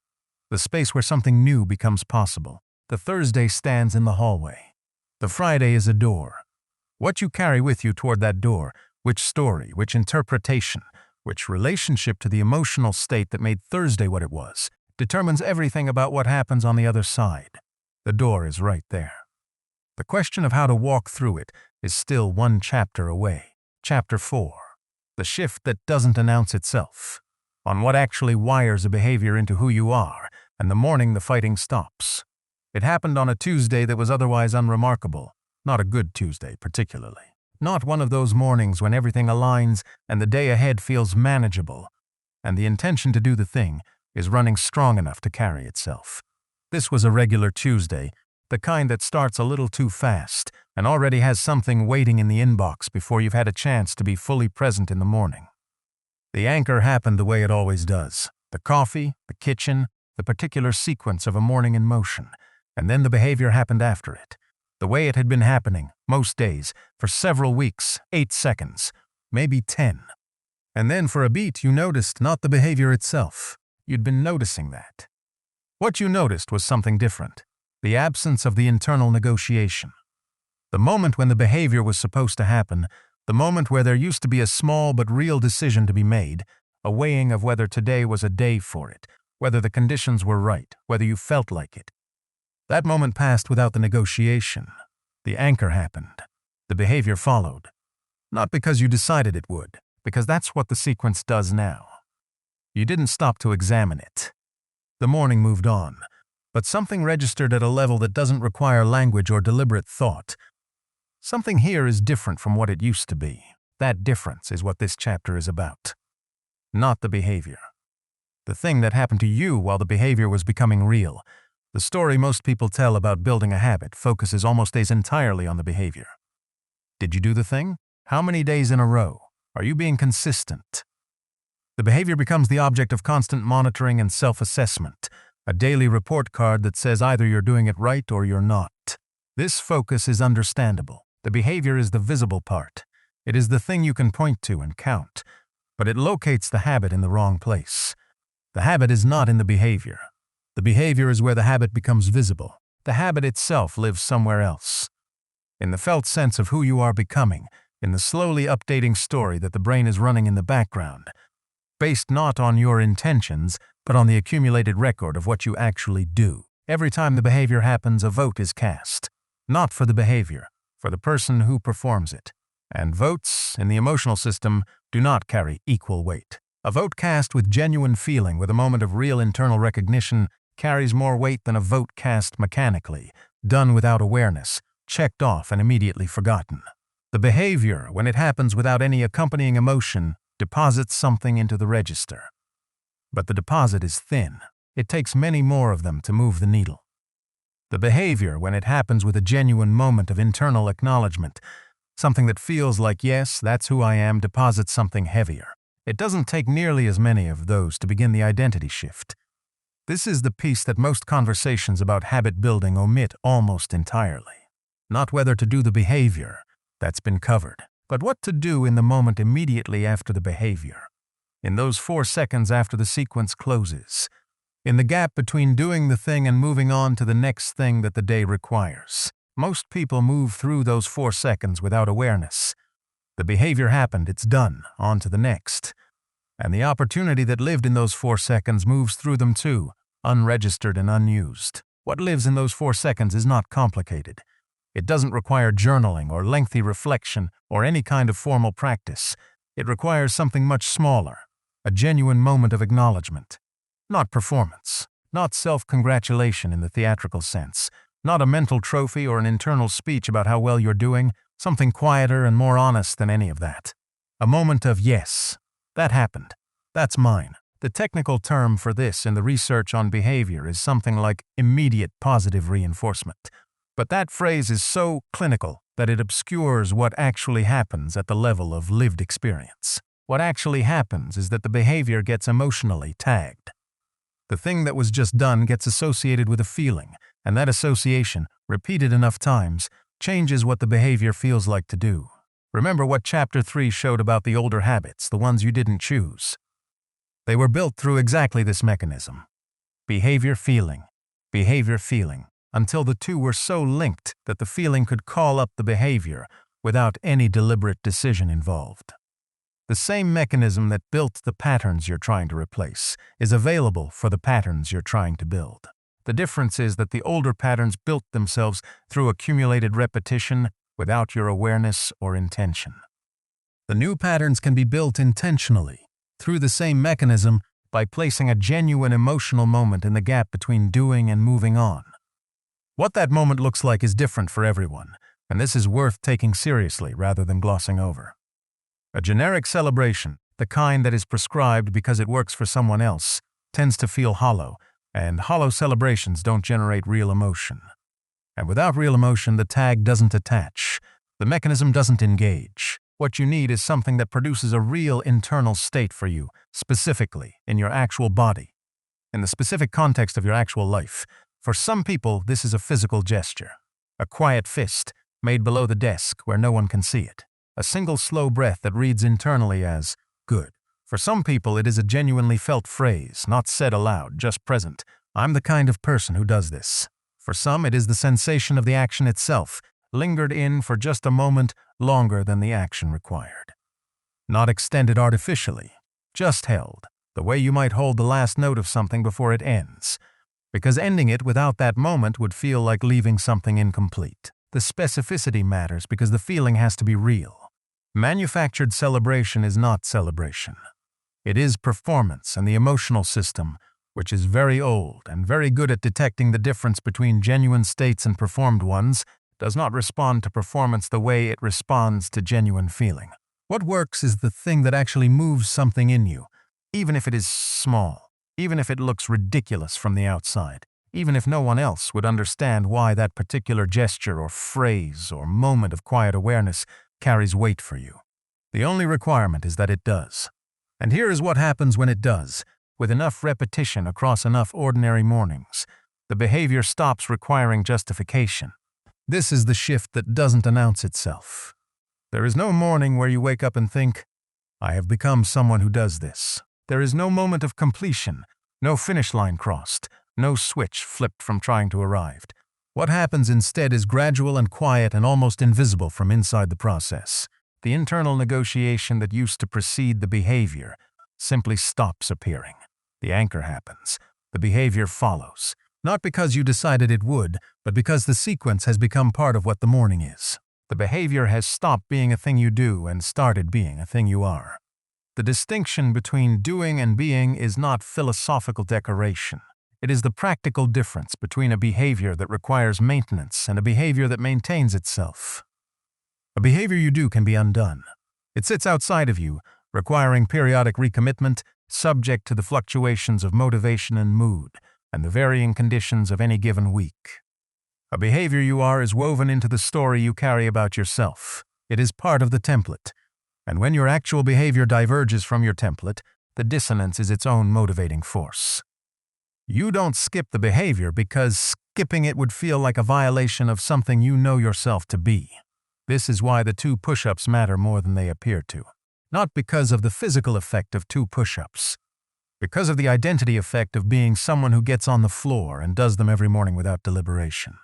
The space where something new becomes possible. The Thursday stands in the hallway. The Friday is a door. What you carry with you toward that door, which story, which interpretation, which relationship to the emotional state that made Thursday what it was, determines everything about what happens on the other side. The door is right there. The question of how to walk through it is still one chapter away. Chapter 4. The shift that doesn't announce itself. On what actually wires a behavior into who you are, and the morning the fighting stops. It happened on a Tuesday that was otherwise unremarkable. Not a good Tuesday, particularly. Not one of those mornings when everything aligns and the day ahead feels manageable, and the intention to do the thing, is running strong enough to carry itself. This was a regular Tuesday, the kind that starts a little too fast and already has something waiting in the inbox before you've had a chance to be fully present in the morning. The anchor happened the way it always does. The coffee, the kitchen, the particular sequence of a morning in motion, and then the behavior happened after it. The way it had been happening, most days, for several weeks, 8 seconds, maybe 10. And then for a beat you noticed not the behavior itself. You'd been noticing that. What you noticed was something different. The absence of the internal negotiation. The moment when the behavior was supposed to happen, the moment where there used to be a small but real decision to be made, a weighing of whether today was a day for it, whether the conditions were right, whether you felt like it. That moment passed without the negotiation. The anchor happened. The behavior followed. Not because you decided it would, because that's what the sequence does now. You didn't stop to examine it. The morning moved on, but something registered at a level that doesn't require language or deliberate thought. Something here is different from what it used to be. That difference is what this chapter is about. Not the behavior. The thing that happened to you while the behavior was becoming real. The story most people tell about building a habit focuses almost entirely on the behavior. Did you do the thing? How many days in a row? Are you being consistent? The behavior becomes the object of constant monitoring and self-assessment, a daily report card that says either you're doing it right or you're not. This focus is understandable. The behavior is the visible part. It is the thing you can point to and count, but it locates the habit in the wrong place. The habit is not in the behavior. The behavior is where the habit becomes visible. The habit itself lives somewhere else. In the felt sense of who you are becoming, in the slowly updating story that the brain is running in the background, based not on your intentions, but on the accumulated record of what you actually do. Every time the behavior happens, a vote is cast. Not for the behavior, for the person who performs it. And votes, in the emotional system, do not carry equal weight. A vote cast with genuine feeling, with a moment of real internal recognition, carries more weight than a vote cast mechanically, done without awareness, checked off and immediately forgotten. The behavior, when it happens without any accompanying emotion, deposits something into the register. But the deposit is thin. It takes many more of them to move the needle. The behavior, when it happens with a genuine moment of internal acknowledgement, something that feels like, yes, that's who I am, deposits something heavier. It doesn't take nearly as many of those to begin the identity shift. This is the piece that most conversations about habit building omit almost entirely. Not whether to do the behavior, that's been covered, but what to do in the moment immediately after the behavior. In those 4 seconds after the sequence closes. In the gap between doing the thing and moving on to the next thing that the day requires. Most people move through those 4 seconds without awareness. The behavior happened, it's done, on to the next. And the opportunity that lived in those 4 seconds moves through them too, unregistered and unused. What lives in those 4 seconds is not complicated. It doesn't require journaling or lengthy reflection or any kind of formal practice. It requires something much smaller, a genuine moment of acknowledgement. Not performance, not self-congratulation in the theatrical sense, not a mental trophy or an internal speech about how well you're doing, something quieter and more honest than any of that. A moment of yes, that happened, that's mine. The technical term for this in the research on behavior is something like immediate positive reinforcement. But that phrase is so clinical that it obscures what actually happens at the level of lived experience. What actually happens is that the behavior gets emotionally tagged. The thing that was just done gets associated with a feeling, and that association, repeated enough times, changes what the behavior feels like to do. Remember what Chapter 3 showed about the older habits, the ones you didn't choose. They were built through exactly this mechanism. Behavior, feeling, until the two were so linked that the feeling could call up the behavior without any deliberate decision involved. The same mechanism that built the patterns you're trying to replace is available for the patterns you're trying to build. The difference is that the older patterns built themselves through accumulated repetition without your awareness or intention. The new patterns can be built intentionally, through the same mechanism, by placing a genuine emotional moment in the gap between doing and moving on. What that moment looks like is different for everyone, and this is worth taking seriously rather than glossing over. A generic celebration, the kind that is prescribed because it works for someone else, tends to feel hollow, and hollow celebrations don't generate real emotion. And without real emotion, the tag doesn't attach. The mechanism doesn't engage. What you need is something that produces a real internal state for you, specifically in your actual body, in the specific context of your actual life. For some people, this is a physical gesture, a quiet fist made below the desk where no one can see it, a single slow breath that reads internally as good. For some people, it is a genuinely felt phrase, not said aloud, just present. I'm the kind of person who does this. For some, it is the sensation of the action itself, lingered in for just a moment longer than the action required. Not extended artificially, just held, the way you might hold the last note of something before it ends. Because ending it without that moment would feel like leaving something incomplete. The specificity matters because the feeling has to be real. Manufactured celebration is not celebration. It is performance, and the emotional system, which is very old and very good at detecting the difference between genuine states and performed ones, does not respond to performance the way it responds to genuine feeling. What works is the thing that actually moves something in you, even if it is small, even if it looks ridiculous from the outside, even if no one else would understand why that particular gesture or phrase or moment of quiet awareness carries weight for you. The only requirement is that it does. And here is what happens when it does. With enough repetition across enough ordinary mornings, the behavior stops requiring justification. This is the shift that doesn't announce itself. There is no morning where you wake up and think, I have become someone who does this. There is no moment of completion, no finish line crossed, no switch flipped from trying to arrive. What happens instead is gradual and quiet and almost invisible from inside the process. The internal negotiation that used to precede the behavior simply stops appearing. The anchor happens. The behavior follows. Not because you decided it would, but because the sequence has become part of what the morning is. The behavior has stopped being a thing you do and started being a thing you are. The distinction between doing and being is not philosophical decoration. It is the practical difference between a behavior that requires maintenance and a behavior that maintains itself. A behavior you do can be undone. It sits outside of you, requiring periodic recommitment, subject to the fluctuations of motivation and mood, and the varying conditions of any given week. A behavior you are is woven into the story you carry about yourself. It is part of the template. And when your actual behavior diverges from your template, the dissonance is its own motivating force. You don't skip the behavior because skipping it would feel like a violation of something you know yourself to be. This is why the 2 push-ups matter more than they appear to. Not because of the physical effect of 2 push-ups. Because of the identity effect of being someone who gets on the floor and does them every morning without deliberation.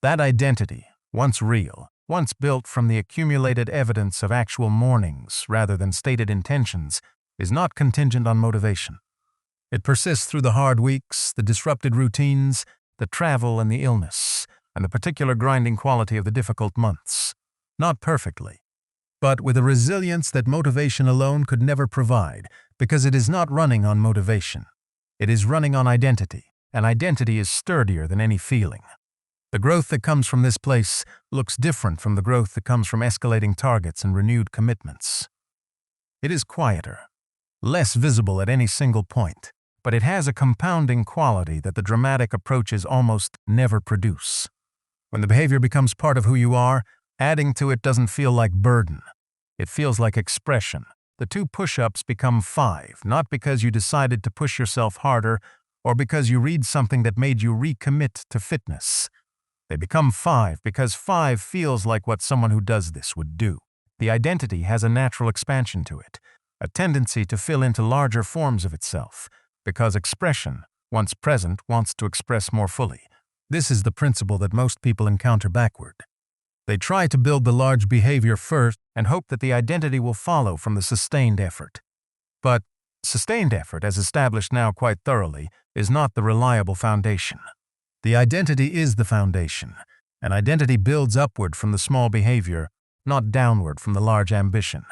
That identity, once real, once built from the accumulated evidence of actual mornings rather than stated intentions, is not contingent on motivation. It persists through the hard weeks, the disrupted routines, the travel and the illness, and the particular grinding quality of the difficult months. Not perfectly, but with a resilience that motivation alone could never provide, because it is not running on motivation. It is running on identity, and identity is sturdier than any feeling. The growth that comes from this place looks different from the growth that comes from escalating targets and renewed commitments. It is quieter, less visible at any single point, but it has a compounding quality that the dramatic approaches almost never produce. When the behavior becomes part of who you are, adding to it doesn't feel like burden. It feels like expression. The 2 push-ups become 5, not because you decided to push yourself harder or because you read something that made you recommit to fitness. They become 5 because 5 feels like what someone who does this would do. The identity has a natural expansion to it, a tendency to fill into larger forms of itself, because expression, once present, wants to express more fully. This is the principle that most people encounter backward. They try to build the large behavior first and hope that the identity will follow from the sustained effort. But sustained effort, as established now quite thoroughly, is not the reliable foundation. The identity is the foundation, and identity builds upward from the small behavior, not downward from the large ambition.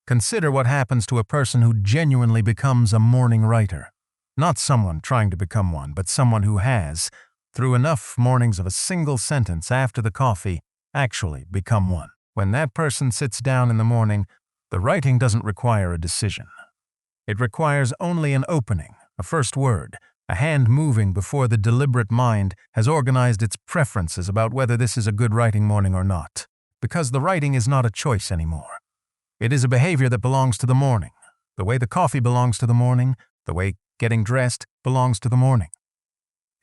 Consider what happens to a person who genuinely becomes a morning writer. Not someone trying to become one, but someone who has, through enough mornings of a single sentence after the coffee, actually become one. When that person sits down in the morning, the writing doesn't require a decision. It requires only an opening, a first word, a hand moving before the deliberate mind has organized its preferences about whether this is a good writing morning or not. Because the writing is not a choice anymore. It is a behavior that belongs to the morning. The way the coffee belongs to the morning, the way getting dressed belongs to the morning.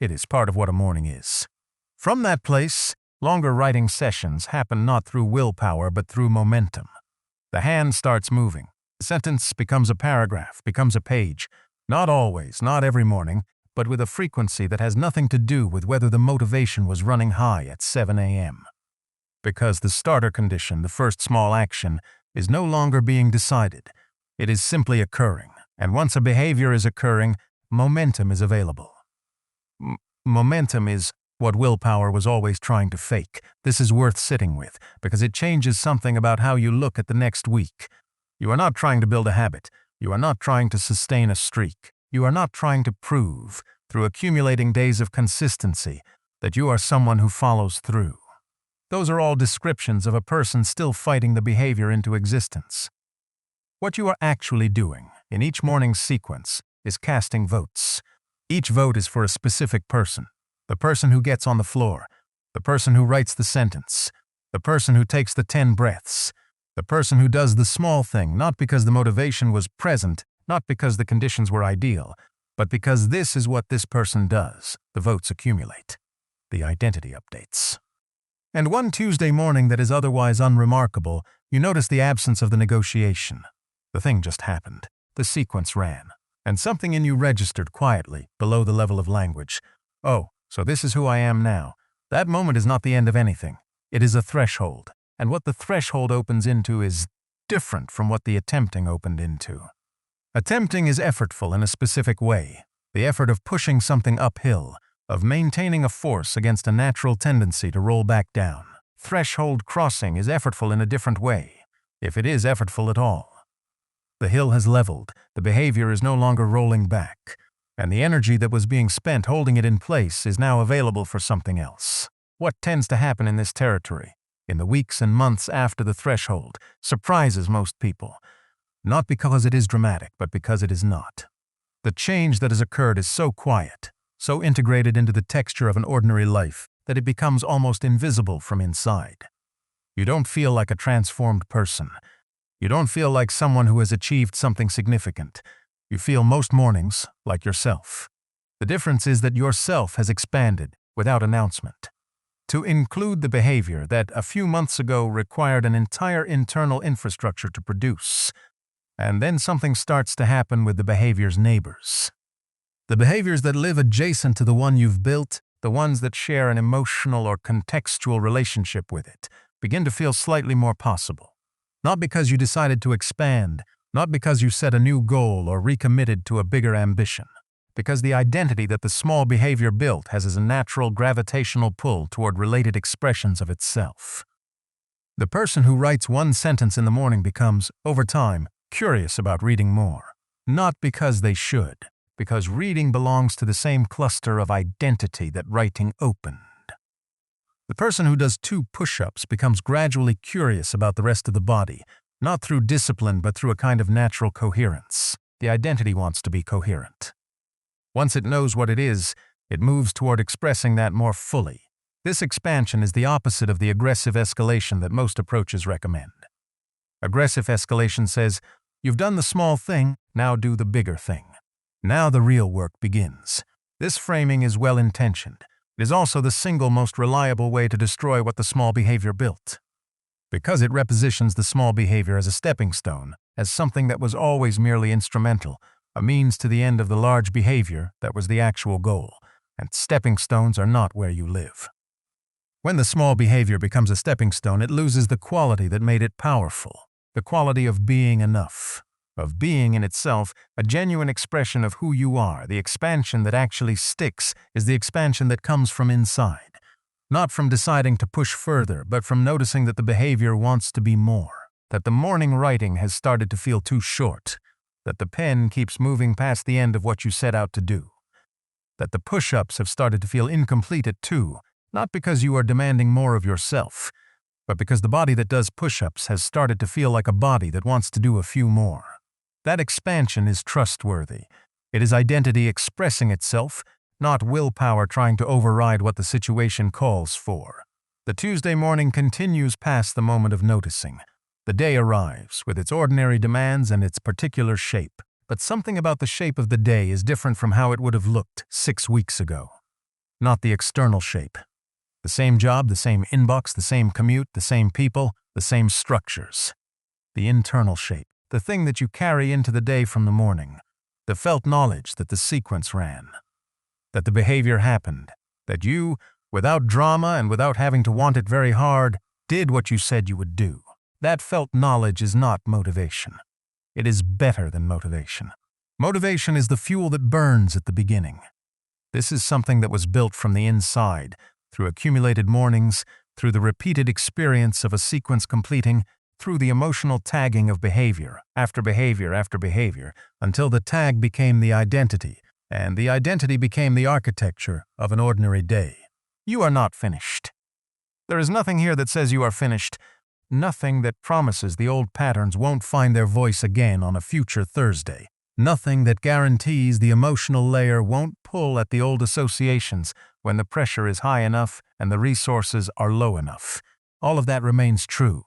It is part of what a morning is. From that place, longer writing sessions happen not through willpower but through momentum. The hand starts moving. The sentence becomes a paragraph, becomes a page. Not always, not every morning, but with a frequency that has nothing to do with whether the motivation was running high at 7 a.m. Because the starter condition, the first small action, is no longer being decided. It is simply occurring, and once a behavior is occurring, momentum is available. Momentum is what willpower was always trying to fake. This is worth sitting with, because it changes something about how you look at the next week. You are not trying to build a habit. You are not trying to sustain a streak. You are not trying to prove, through accumulating days of consistency, that you are someone who follows through. Those are all descriptions of a person still fighting the behavior into existence. What you are actually doing in each morning's sequence is casting votes. Each vote is for a specific person. The person who gets on the floor, the person who writes the sentence, the person who takes the 10 breaths, the person who does the small thing, not because the motivation was present, not because the conditions were ideal, but because this is what this person does. The votes accumulate. The identity updates. And one Tuesday morning that is otherwise unremarkable, you notice the absence of the negotiation. The thing just happened. The sequence ran. And something in you registered quietly, below the level of language. Oh, so this is who I am now. That moment is not the end of anything. It is a threshold. And what the threshold opens into is different from what the attempting opened into. Attempting is effortful in a specific way. The effort of pushing something uphill, of maintaining a force against a natural tendency to roll back down. Threshold crossing is effortful in a different way, if it is effortful at all. The hill has leveled, the behavior is no longer rolling back, and the energy that was being spent holding it in place is now available for something else. What tends to happen in this territory, in the weeks and months after the threshold, surprises most people, not because it is dramatic, but because it is not. The change that has occurred is so quiet, so integrated into the texture of an ordinary life, that it becomes almost invisible from inside. You don't feel like a transformed person. You don't feel like someone who has achieved something significant. You feel most mornings like yourself. The difference is that yourself has expanded without announcement. To include the behavior that a few months ago required an entire internal infrastructure to produce. And then something starts to happen with the behavior's neighbors. The behaviors that live adjacent to the one you've built, the ones that share an emotional or contextual relationship with it, begin to feel slightly more possible. Not because you decided to expand, not because you set a new goal or recommitted to a bigger ambition, because the identity that the small behavior built has a natural gravitational pull toward related expressions of itself. The person who writes one sentence in the morning becomes, over time, curious about reading more. Not because they should, because reading belongs to the same cluster of identity that writing opened. The person who does 2 push-ups becomes gradually curious about the rest of the body, not through discipline but through a kind of natural coherence. The identity wants to be coherent. Once it knows what it is, it moves toward expressing that more fully. This expansion is the opposite of the aggressive escalation that most approaches recommend. Aggressive escalation says, you've done the small thing, now do the bigger thing. Now the real work begins. This framing is well-intentioned. It is also the single most reliable way to destroy what the small behavior built. Because it repositions the small behavior as a stepping stone, as something that was always merely instrumental, a means to the end of the large behavior that was the actual goal, and stepping stones are not where you live. When the small behavior becomes a stepping stone, it loses the quality that made it powerful, the quality of being enough. Of being in itself, a genuine expression of who you are. The expansion that actually sticks is the expansion that comes from inside. Not from deciding to push further, but from noticing that the behavior wants to be more. That the morning writing has started to feel too short. That the pen keeps moving past the end of what you set out to do. That the push-ups have started to feel incomplete at 2, not because you are demanding more of yourself, but because the body that does push-ups has started to feel like a body that wants to do a few more. That expansion is trustworthy. It is identity expressing itself, not willpower trying to override what the situation calls for. The Tuesday morning continues past the moment of noticing. The day arrives, with its ordinary demands and its particular shape. But something about the shape of the day is different from how it would have looked 6 weeks ago. Not the external shape. The same job, the same inbox, the same commute, the same people, the same structures. The internal shape, the thing that you carry into the day from the morning. The felt knowledge that the sequence ran. That the behavior happened. That you, without drama and without having to want it very hard, did what you said you would do. That felt knowledge is not motivation. It is better than motivation. Motivation is the fuel that burns at the beginning. This is something that was built from the inside, through accumulated mornings, through the repeated experience of a sequence completing, through the emotional tagging of behavior after behavior after behavior, until the tag became the identity, and the identity became the architecture of an ordinary day. You are not finished. There is nothing here that says you are finished, nothing that promises the old patterns won't find their voice again on a future Thursday, nothing that guarantees the emotional layer won't pull at the old associations when the pressure is high enough and the resources are low enough. All of that remains true.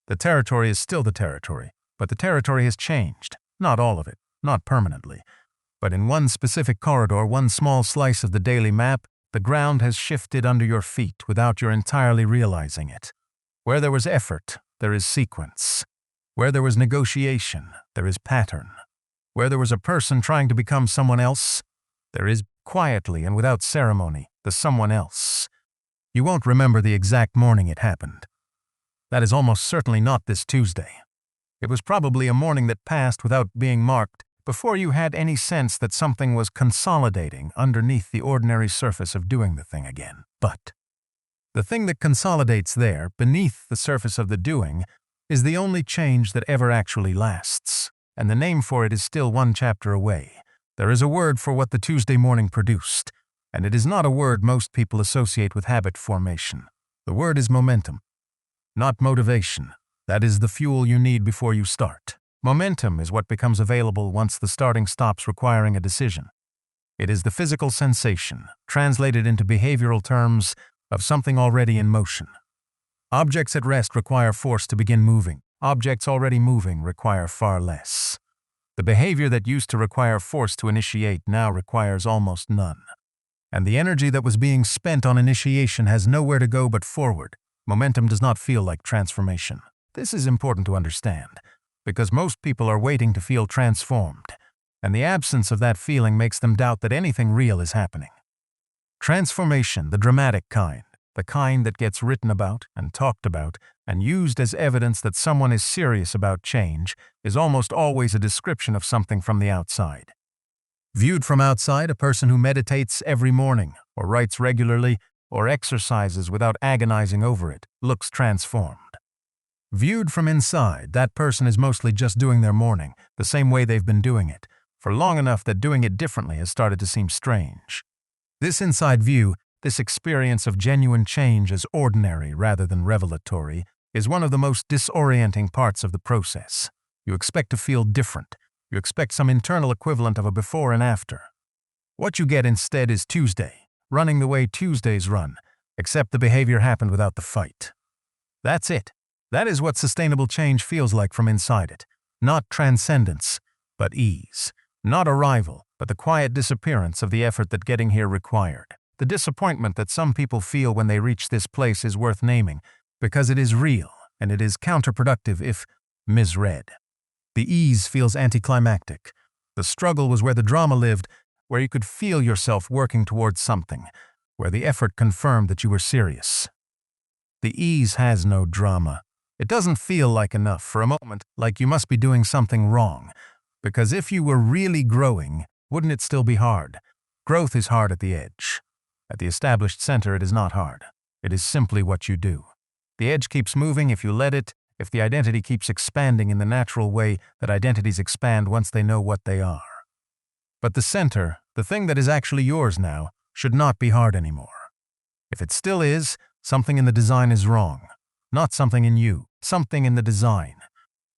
The territory is still the territory, but the territory has changed. Not all of it, not permanently. But in one specific corridor, one small slice of the daily map, the ground has shifted under your feet without your entirely realizing it. Where there was effort, there is sequence. Where there was negotiation, there is pattern. Where there was a person trying to become someone else, there is, quietly and without ceremony, the someone else. You won't remember the exact morning it happened. That is almost certainly not this Tuesday. It was probably a morning that passed without being marked before you had any sense that something was consolidating underneath the ordinary surface of doing the thing again. But the thing that consolidates there, beneath the surface of the doing, is the only change that ever actually lasts, and the name for it is still one chapter away. There is a word for what the Tuesday morning produced, and it is not a word most people associate with habit formation. The word is momentum. Not motivation. That is the fuel you need before you start. Momentum is what becomes available once the starting stops requiring a decision. It is the physical sensation, translated into behavioral terms, of something already in motion. Objects at rest require force to begin moving. Objects already moving require far less. The behavior that used to require force to initiate now requires almost none. And the energy that was being spent on initiation has nowhere to go but forward. Momentum does not feel like transformation. This is important to understand, because most people are waiting to feel transformed, and the absence of that feeling makes them doubt that anything real is happening. Transformation, the dramatic kind, the kind that gets written about and talked about and used as evidence that someone is serious about change, is almost always a description of something from the outside. Viewed from outside, a person who meditates every morning, or writes regularly, or exercises without agonizing over it, looks transformed. Viewed from inside, that person is mostly just doing their morning, the same way they've been doing it, for long enough that doing it differently has started to seem strange. This inside view, this experience of genuine change as ordinary rather than revelatory, is one of the most disorienting parts of the process. You expect to feel different. You expect some internal equivalent of a before and after. What you get instead is Tuesday, running the way Tuesdays run, except the behavior happened without the fight. That's it. That is what sustainable change feels like from inside it. Not transcendence, but ease. Not arrival, but the quiet disappearance of the effort that getting here required. The disappointment that some people feel when they reach this place is worth naming, because it is real, and it is counterproductive if misread. The ease feels anticlimactic. The struggle was where the drama lived, where you could feel yourself working towards something, where the effort confirmed that you were serious. The ease has no drama. It doesn't feel like enough for a moment, like you must be doing something wrong, because if you were really growing, wouldn't it still be hard? Growth is hard at the edge. At the established center, it is not hard. It is simply what you do. The edge keeps moving if you let it, if the identity keeps expanding in the natural way that identities expand once they know what they are. But the center, the thing that is actually yours now, should not be hard anymore. If it still is, something in the design is wrong. Not something in you, something in the design.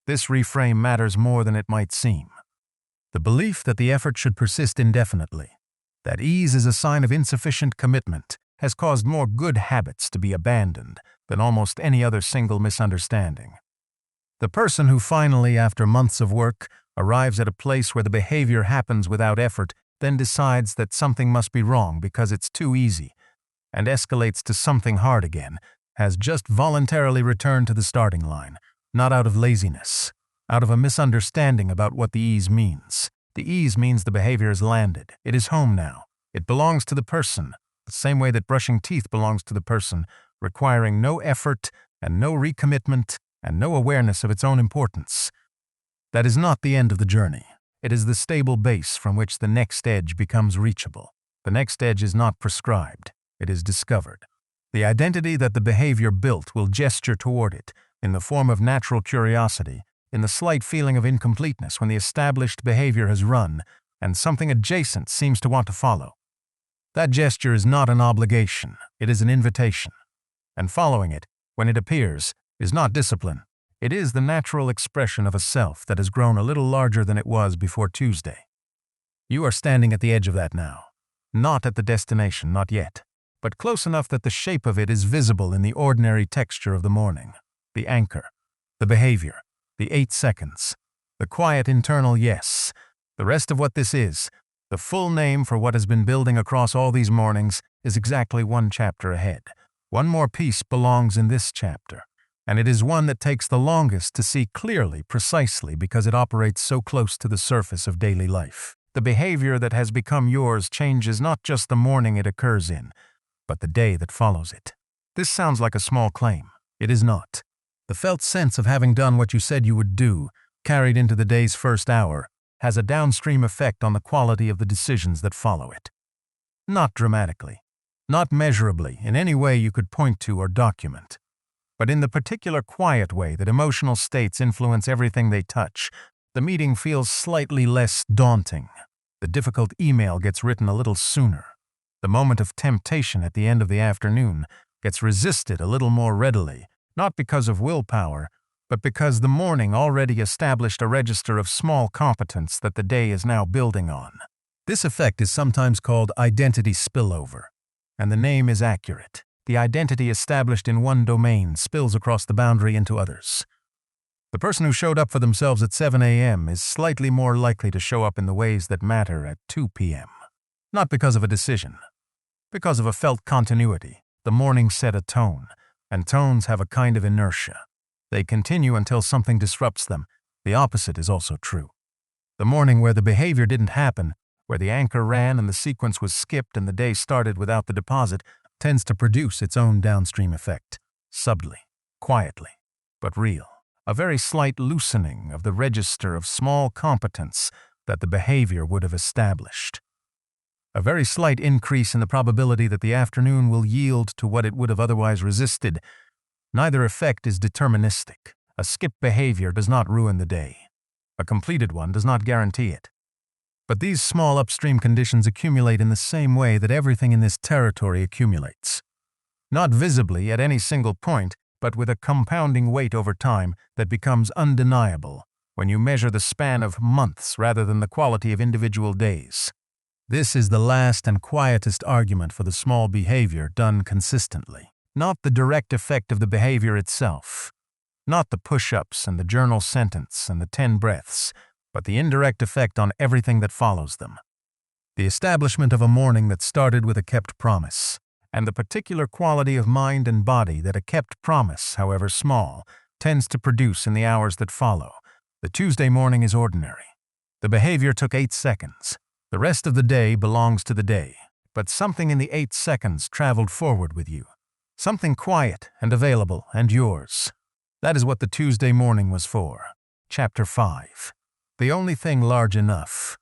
This reframe matters more than it might seem. The belief that the effort should persist indefinitely, that ease is a sign of insufficient commitment, has caused more good habits to be abandoned than almost any other single misunderstanding. The person who finally, after months of work, arrives at a place where the behavior happens without effort, then decides that something must be wrong because it's too easy, and escalates to something hard again, has just voluntarily returned to the starting line, not out of laziness, out of a misunderstanding about what the ease means. The ease means the behavior has landed. It is home now. It belongs to the person, the same way that brushing teeth belongs to the person, requiring no effort and no recommitment and no awareness of its own importance. That is not the end of the journey. It is the stable base from which the next edge becomes reachable. The next edge is not prescribed. It is discovered. The identity that the behavior built will gesture toward it in the form of natural curiosity, in the slight feeling of incompleteness when the established behavior has run and something adjacent seems to want to follow. That gesture is not an obligation. It is an invitation. And following it, when it appears, is not discipline. It is the natural expression of a self that has grown a little larger than it was before Tuesday. You are standing at the edge of that now. Not at the destination, not yet, but close enough that the shape of it is visible in the ordinary texture of the morning. The anchor, the behavior, the 8 seconds, the quiet internal yes. The rest of what this is, the full name for what has been building across all these mornings, is exactly one chapter ahead. One more piece belongs in this chapter, and it is one that takes the longest to see clearly, precisely because it operates so close to the surface of daily life. The behavior that has become yours changes not just the morning it occurs in, but the day that follows it. This sounds like a small claim. It is not. The felt sense of having done what you said you would do, carried into the day's first hour, has a downstream effect on the quality of the decisions that follow it. Not dramatically, not measurably in any way you could point to or document, but in the particular quiet way that emotional states influence everything they touch. The meeting feels slightly less daunting. The difficult email gets written a little sooner. The moment of temptation at the end of the afternoon gets resisted a little more readily, not because of willpower, but because the morning already established a register of small competence that the day is now building on. This effect is sometimes called identity spillover, and the name is accurate. The identity established in one domain spills across the boundary into others. The person who showed up for themselves at 7 a.m. is slightly more likely to show up in the ways that matter at 2 p.m. Not because of a decision, because of a felt continuity. The morning set a tone, and tones have a kind of inertia. They continue until something disrupts them. The opposite is also true. The morning where the behavior didn't happen, where the anchor ran and the sequence was skipped and the day started without the deposit, tends to produce its own downstream effect, subtly, quietly, but real. A very slight loosening of the register of small competence that the behavior would have established. A very slight increase in the probability that the afternoon will yield to what it would have otherwise resisted. Neither effect is deterministic. A skipped behavior does not ruin the day. A completed one does not guarantee it. But these small upstream conditions accumulate in the same way that everything in this territory accumulates. Not visibly at any single point, but with a compounding weight over time that becomes undeniable when you measure the span of months rather than the quality of individual days. This is the last and quietest argument for the small behavior done consistently. Not the direct effect of the behavior itself, not the push-ups and the journal sentence and the 10 breaths, but the indirect effect on everything that follows them. The establishment of a morning that started with a kept promise, and the particular quality of mind and body that a kept promise, however small, tends to produce in the hours that follow. The Tuesday morning is ordinary. The behavior took 8 seconds. The rest of the day belongs to the day, but something in the 8 seconds traveled forward with you. Something quiet and available and yours. That is what the Tuesday morning was for. Chapter 5. The only thing large enough.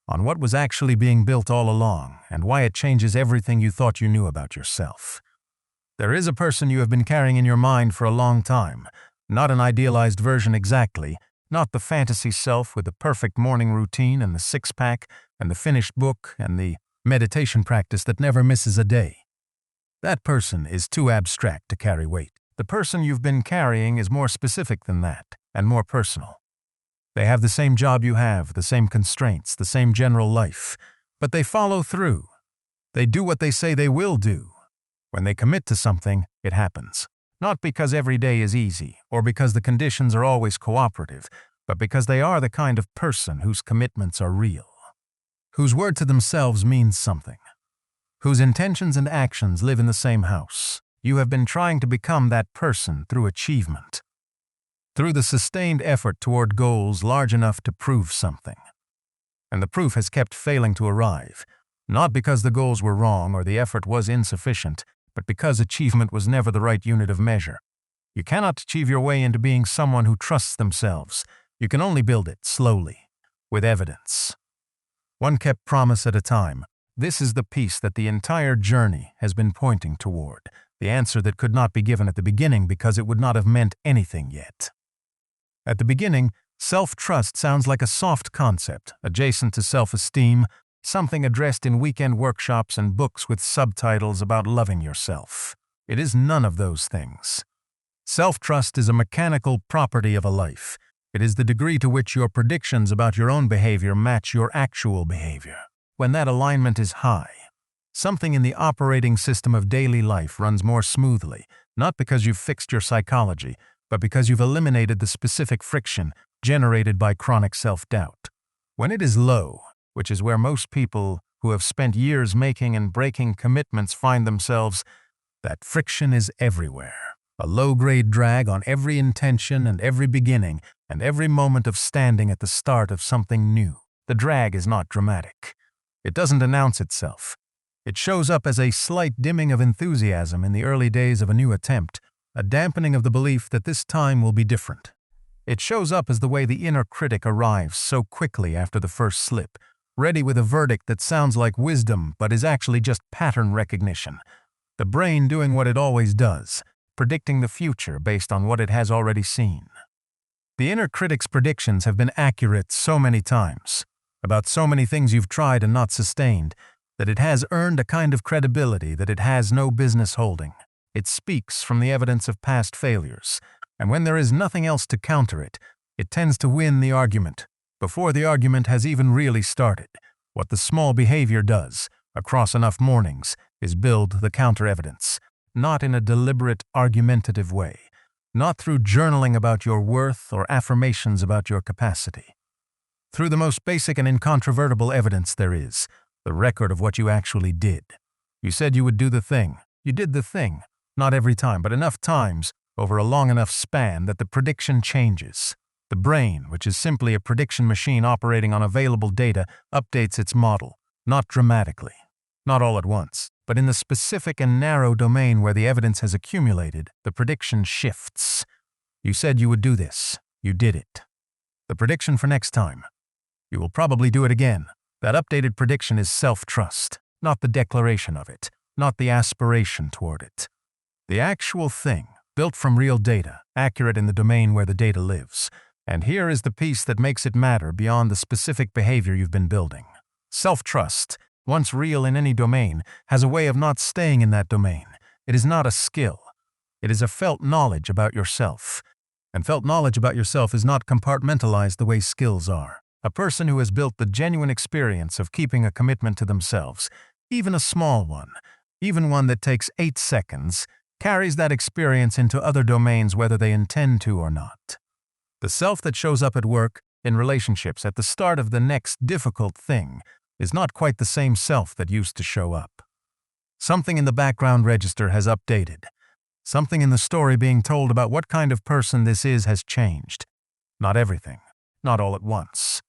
On what was actually being built all along and why it changes everything you thought you knew about yourself. There is a person you have been carrying in your mind for a long time, not an idealized version exactly, not the fantasy self with the perfect morning routine and the six-pack and the finished book and the meditation practice that never misses a day. That person is too abstract to carry weight. The person you've been carrying is more specific than that and more personal. They have the same job you have, the same constraints, the same general life, but they follow through. They do what they say they will do. When they commit to something, it happens. Not because every day is easy, or because the conditions are always cooperative, but because they are the kind of person whose commitments are real, whose word to themselves means something, whose intentions and actions live in the same house. You have been trying to become that person through achievement, through the sustained effort toward goals large enough to prove something. And the proof has kept failing to arrive, not because the goals were wrong or the effort was insufficient, but because achievement was never the right unit of measure. You cannot achieve your way into being someone who trusts themselves. You can only build it slowly, with evidence. One kept promise at a time. This is the piece that the entire journey has been pointing toward, the answer that could not be given at the beginning because it would not have meant anything yet. At the beginning, self-trust sounds like a soft concept, adjacent to self-esteem, something addressed in weekend workshops and books with subtitles about loving yourself. It is none of those things. Self-trust is a mechanical property of a life. It is the degree to which your predictions about your own behavior match your actual behavior. When that alignment is high, something in the operating system of daily life runs more smoothly, not because you've fixed your psychology, but because you've eliminated the specific friction generated by chronic self-doubt. When it is low, which is where most people who have spent years making and breaking commitments find themselves, that friction is everywhere. A low-grade drag on every intention and every beginning and every moment of standing at the start of something new. The drag is not dramatic. It doesn't announce itself. It shows up as a slight dimming of enthusiasm in the early days of a new attempt, a dampening of the belief that this time will be different. It shows up as the way the inner critic arrives so quickly after the first slip, ready with a verdict that sounds like wisdom but is actually just pattern recognition. The brain doing what it always does, predicting the future based on what it has already seen. The inner critic's predictions have been accurate so many times, about so many things you've tried and not sustained, that it has earned a kind of credibility that it has no business holding. It speaks from the evidence of past failures, and when there is nothing else to counter it, it tends to win the argument, before the argument has even really started. What the small behavior does, across enough mornings, is build the counter-evidence, not in a deliberate, argumentative way, not through journaling about your worth or affirmations about your capacity. Through the most basic and incontrovertible evidence there is, the record of what you actually did. You said you would do the thing. You did the thing, not every time, but enough times, over a long enough span that the prediction changes. The brain, which is simply a prediction machine operating on available data, updates its model, not dramatically, not all at once, but in the specific and narrow domain where the evidence has accumulated, the prediction shifts. You said you would do this. You did it. The prediction for next time. You will probably do it again. That updated prediction is self-trust, not the declaration of it, not the aspiration toward it. The actual thing, built from real data, accurate in the domain where the data lives. And here is the piece that makes it matter beyond the specific behavior you've been building. Self-trust, once real in any domain, has a way of not staying in that domain. It is not a skill. It is a felt knowledge about yourself. And felt knowledge about yourself is not compartmentalized the way skills are. A person who has built the genuine experience of keeping a commitment to themselves, even a small one, even one that takes 8 seconds, carries that experience into other domains whether they intend to or not. The self that shows up at work, in relationships, at the start of the next difficult thing, is not quite the same self that used to show up. Something in the background register has updated. Something in the story being told about what kind of person this is has changed. Not everything, not all at once.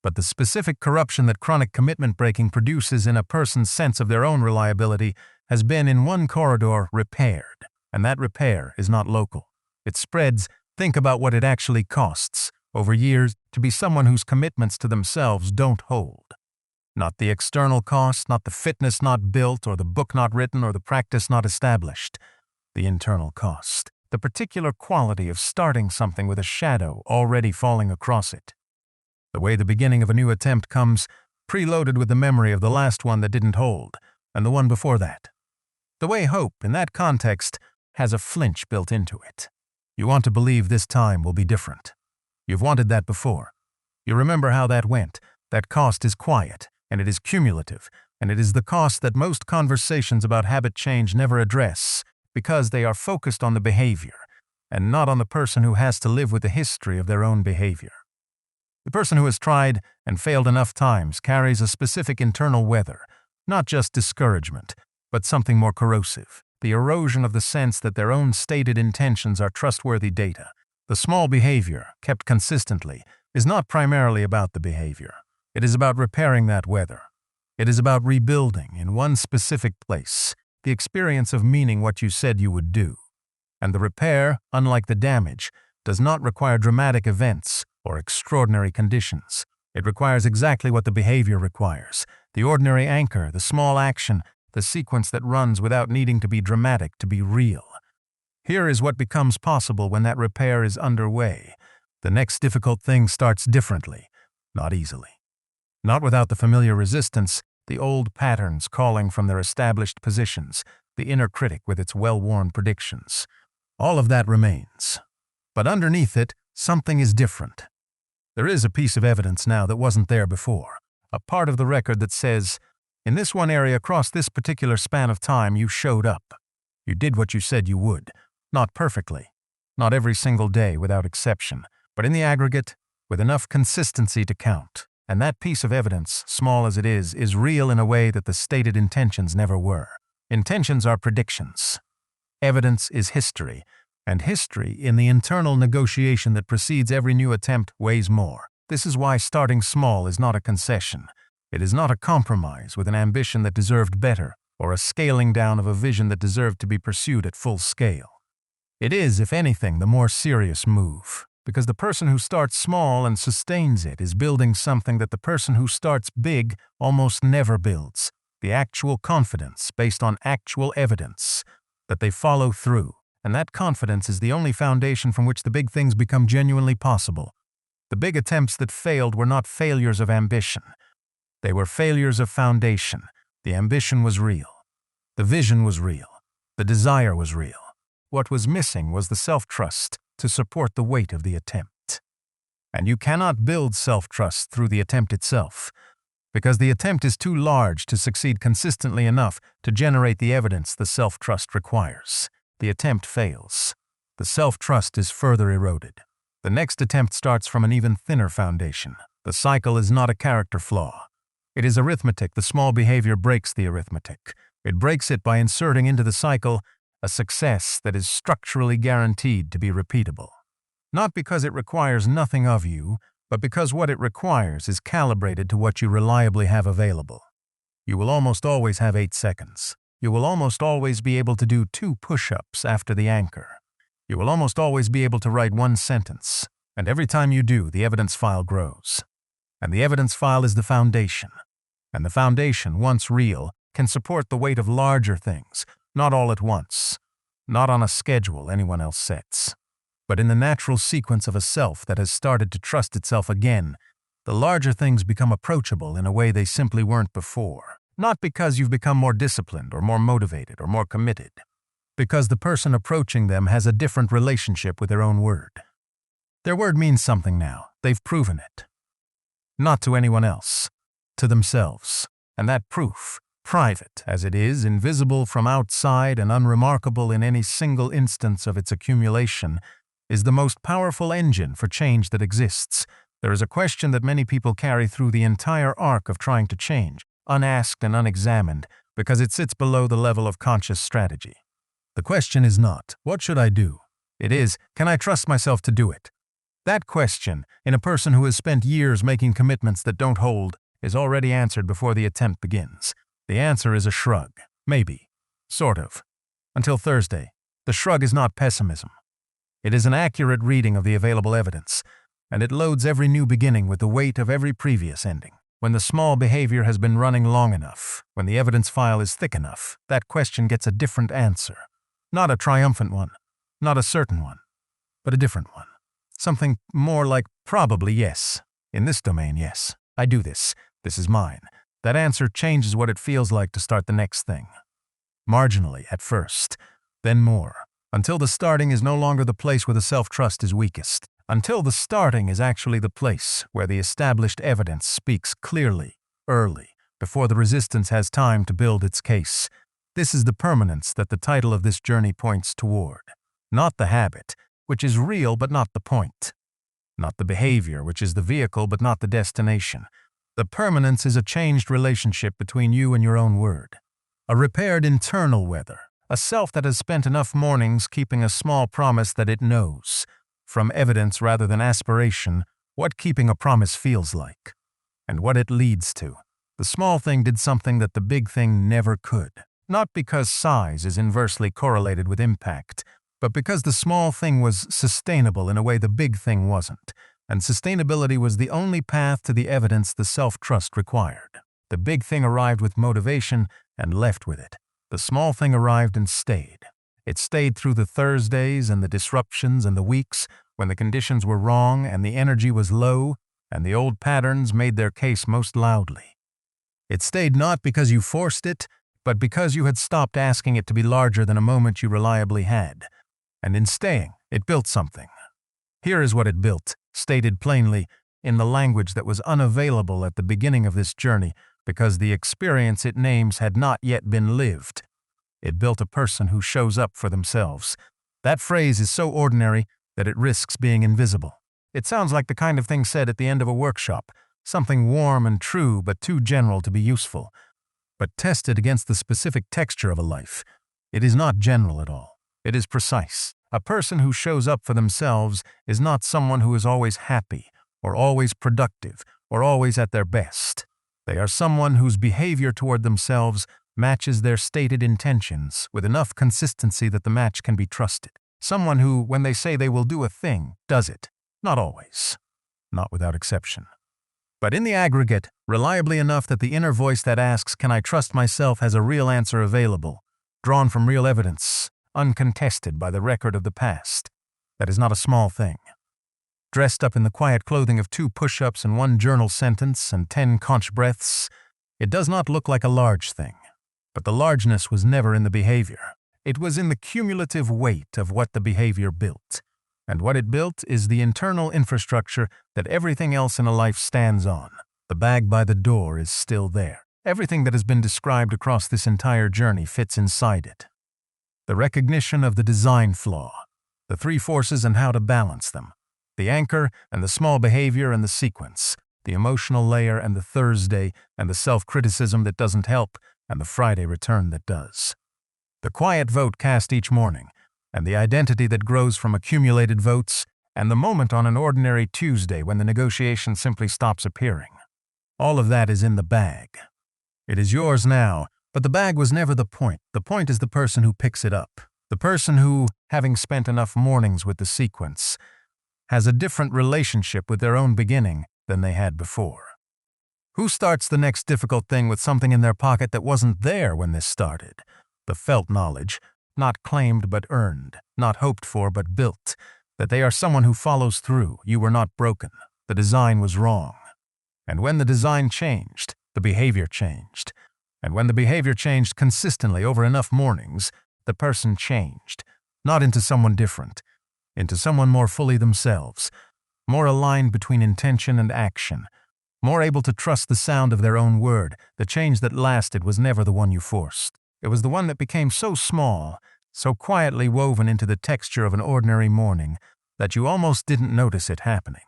But the specific corruption that chronic commitment breaking produces in a person's sense of their own reliability has been in one corridor repaired, and that repair is not local. It spreads, think about what it actually costs, over years, to be someone whose commitments to themselves don't hold. Not the external cost, not the fitness not built, or the book not written, or the practice not established. The internal cost, the particular quality of starting something with a shadow already falling across it. The way the beginning of a new attempt comes preloaded with the memory of the last one that didn't hold, and the one before that. The way hope, in that context, has a flinch built into it. You want to believe this time will be different. You've wanted that before. You remember how that went. That cost is quiet, and it is cumulative, and it is the cost that most conversations about habit change never address, because they are focused on the behavior, and not on the person who has to live with the history of their own behavior. The person who has tried and failed enough times carries a specific internal weather, not just discouragement, but something more corrosive, the erosion of the sense that their own stated intentions are trustworthy data. The small behavior, kept consistently, is not primarily about the behavior. It is about repairing that weather. It is about rebuilding, in one specific place, the experience of meaning what you said you would do. And the repair, unlike the damage, does not require dramatic events or extraordinary conditions. It requires exactly what the behavior requires, the ordinary anchor, the small action, the sequence that runs without needing to be dramatic to be real. Here is what becomes possible when that repair is underway. The next difficult thing starts differently, not easily. Not without the familiar resistance, the old patterns calling from their established positions, the inner critic with its well-worn predictions. All of that remains. But underneath it, something is different. There is a piece of evidence now that wasn't there before, a part of the record that says, in this one area across this particular span of time, you showed up. You did what you said you would. Not perfectly, not every single day without exception, but in the aggregate, with enough consistency to count. And that piece of evidence, small as it is real in a way that the stated intentions never were. Intentions are predictions. Evidence is history, and history, in the internal negotiation that precedes every new attempt, weighs more. This is why starting small is not a concession. It is not a compromise with an ambition that deserved better, or a scaling down of a vision that deserved to be pursued at full scale. It is, if anything, the more serious move, because the person who starts small and sustains it is building something that the person who starts big almost never builds, the actual confidence based on actual evidence, that they follow through, and that confidence is the only foundation from which the big things become genuinely possible. The big attempts that failed were not failures of ambition. They were failures of foundation. The ambition was real. The vision was real. The desire was real. What was missing was the self-trust to support the weight of the attempt. And you cannot build self-trust through the attempt itself, because the attempt is too large to succeed consistently enough to generate the evidence the self-trust requires. The attempt fails. The self-trust is further eroded. The next attempt starts from an even thinner foundation. The cycle is not a character flaw. It is arithmetic. The small behavior breaks the arithmetic. It breaks it by inserting into the cycle a success that is structurally guaranteed to be repeatable. Not because it requires nothing of you, but because what it requires is calibrated to what you reliably have available. You will almost always have 8 seconds. You will almost always be able to do 2 push-ups after the anchor. You will almost always be able to write 1 sentence. And every time you do, the evidence file grows. And the evidence file is the foundation. And the foundation, once real, can support the weight of larger things, not all at once, not on a schedule anyone else sets, but in the natural sequence of a self that has started to trust itself again. The larger things become approachable in a way they simply weren't before, not because you've become more disciplined or more motivated or more committed, because the person approaching them has a different relationship with their own word. Their word means something now. They've proven it. Not to anyone else, to themselves, and that proof, private as it is, invisible from outside and unremarkable in any single instance of its accumulation, is the most powerful engine for change that exists. There is a question that many people carry through the entire arc of trying to change, unasked and unexamined, because it sits below the level of conscious strategy. The question is not, what should I do? It is, can I trust myself to do it? That question, in a person who has spent years making commitments that don't hold, is already answered before the attempt begins. The answer is a shrug. Maybe. Sort of. Until Thursday. The shrug is not pessimism. It is an accurate reading of the available evidence, and it loads every new beginning with the weight of every previous ending. When the small behavior has been running long enough, when the evidence file is thick enough, that question gets a different answer. Not a triumphant one, not a certain one, but a different one. Something more like probably yes. In this domain, yes. I do this. This is mine. That answer changes what it feels like to start the next thing. Marginally at first, then more, until the starting is no longer the place where the self-trust is weakest, until the starting is actually the place where the established evidence speaks clearly, early, before the resistance has time to build its case. This is the permanence that the title of this journey points toward. Not the habit, which is real but not the point. Not the behavior, which is the vehicle but not the destination. The permanence is a changed relationship between you and your own word. A repaired internal weather. A self that has spent enough mornings keeping a small promise that it knows, from evidence rather than aspiration, what keeping a promise feels like, and what it leads to. The small thing did something that the big thing never could. Not because size is inversely correlated with impact, but because the small thing was sustainable in a way the big thing wasn't, and sustainability was the only path to the evidence the self-trust required. The big thing arrived with motivation and left with it. The small thing arrived and stayed. It stayed through the Thursdays and the disruptions and the weeks when the conditions were wrong and the energy was low and the old patterns made their case most loudly. It stayed not because you forced it, but because you had stopped asking it to be larger than a moment you reliably had. And in staying, it built something. Here is what it built, stated plainly, in the language that was unavailable at the beginning of this journey because the experience it names had not yet been lived. It built a person who shows up for themselves. That phrase is so ordinary that it risks being invisible. It sounds like the kind of thing said at the end of a workshop, something warm and true but too general to be useful. But tested against the specific texture of a life, it is not general at all. It is precise. A person who shows up for themselves is not someone who is always happy, or always productive, or always at their best. They are someone whose behavior toward themselves matches their stated intentions with enough consistency that the match can be trusted. Someone who, when they say they will do a thing, does it. Not always. Not without exception. But in the aggregate, reliably enough that the inner voice that asks, "Can I trust myself?" has a real answer available, drawn from real evidence, uncontested by the record of the past. That is not a small thing. Dressed up in the quiet clothing of 2 push-ups and 1 journal sentence and 10 conch breaths, it does not look like a large thing. But the largeness was never in the behavior. It was in the cumulative weight of what the behavior built. And what it built is the internal infrastructure that everything else in a life stands on. The bag by the door is still there. Everything that has been described across this entire journey fits inside it. The recognition of the design flaw, the 3 forces and how to balance them, the anchor and the small behavior and the sequence, the emotional layer and the Thursday and the self-criticism that doesn't help and the Friday return that does. The quiet vote cast each morning, and the identity that grows from accumulated votes, and the moment on an ordinary Tuesday when the negotiation simply stops appearing. All of that is in the bag. It is yours now, but the bag was never the point. The point is the person who picks it up. The person who, having spent enough mornings with the sequence, has a different relationship with their own beginning than they had before. Who starts the next difficult thing with something in their pocket that wasn't there when this started? The felt knowledge, not claimed but earned, not hoped for but built, that they are someone who follows through. You were not broken. The design was wrong. And when the design changed, the behavior changed. And when the behavior changed consistently over enough mornings, the person changed, not into someone different, into someone more fully themselves, more aligned between intention and action, more able to trust the sound of their own word. The change that lasted was never the one you forced. It was the one that became so small, so quietly woven into the texture of an ordinary morning, that you almost didn't notice it happening.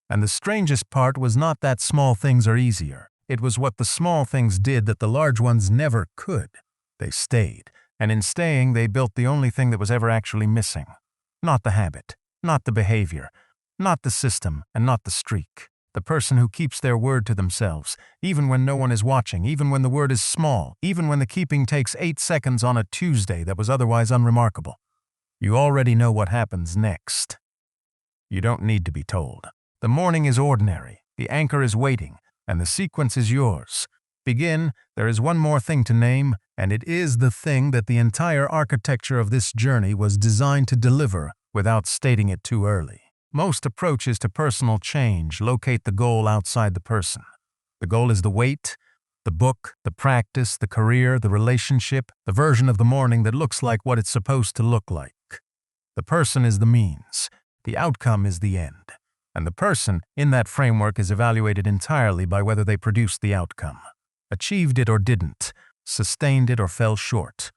And the strangest part was not that small things are easier. It was what the small things did that the large ones never could. They stayed, and in staying they built the only thing that was ever actually missing. Not the habit, not the behavior, not the system, and not the streak. The person who keeps their word to themselves, even when no one is watching, even when the word is small, even when the keeping takes 8 seconds on a Tuesday that was otherwise unremarkable. You already know what happens next. You don't need to be told. The morning is ordinary, the anchor is waiting, and the sequence is yours. Begin, there is one more thing to name, and it is the thing that the entire architecture of this journey was designed to deliver without stating it too early. Most approaches to personal change locate the goal outside the person. The goal is the weight, the book, the practice, the career, the relationship, the version of the morning that looks like what it's supposed to look like. The person is the means, The outcome is the end, and the person in that framework is evaluated entirely by whether they produced the outcome, achieved it or didn't, sustained it or fell short,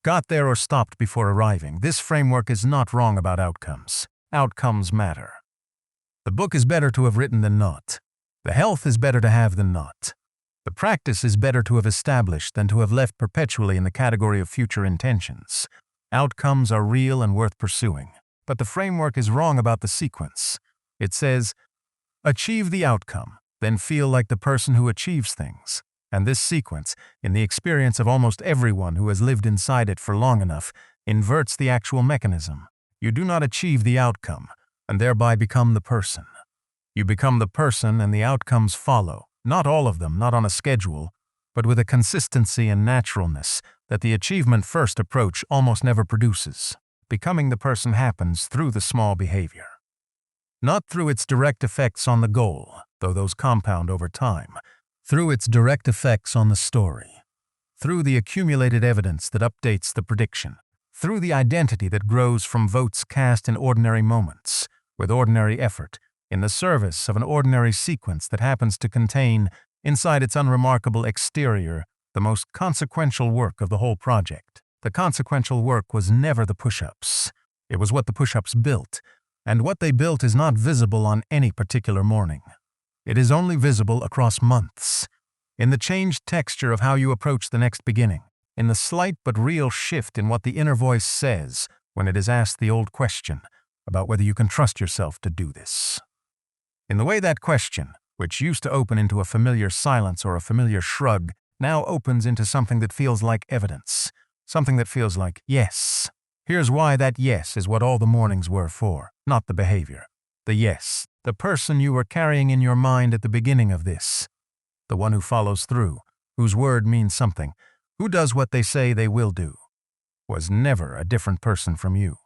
got there or stopped before arriving. This framework is not wrong about outcomes. Outcomes matter. The book is better to have written than not. The health is better to have than not. The practice is better to have established than to have left perpetually in the category of future intentions. Outcomes are real and worth pursuing, but the framework is wrong about the sequence. It says, achieve the outcome, then feel like the person who achieves things. And this sequence, in the experience of almost everyone who has lived inside it for long enough, inverts the actual mechanism. You do not achieve the outcome, and thereby become the person. You become the person and the outcomes follow, not all of them, not on a schedule, but with a consistency and naturalness that the achievement first approach almost never produces. Becoming the person happens through the small behavior. Not through its direct effects on the goal, though those compound over time, through its direct effects on the story, through the accumulated evidence that updates the prediction, through the identity that grows from votes cast in ordinary moments, with ordinary effort, in the service of an ordinary sequence that happens to contain, inside its unremarkable exterior, the most consequential work of the whole project. The consequential work was never the push-ups. It was what the push-ups built, and what they built is not visible on any particular morning. It is only visible across months, in the changed texture of how you approach the next beginning, in the slight but real shift in what the inner voice says when it is asked the old question about whether you can trust yourself to do this. In the way that question, which used to open into a familiar silence or a familiar shrug, now opens into something that feels like evidence, something that feels like yes. Here's why that yes is what all the mornings were for, not the behavior. The yes, the person you were carrying in your mind at the beginning of this, the one who follows through, whose word means something, who does what they say they will do, was never a different person from you.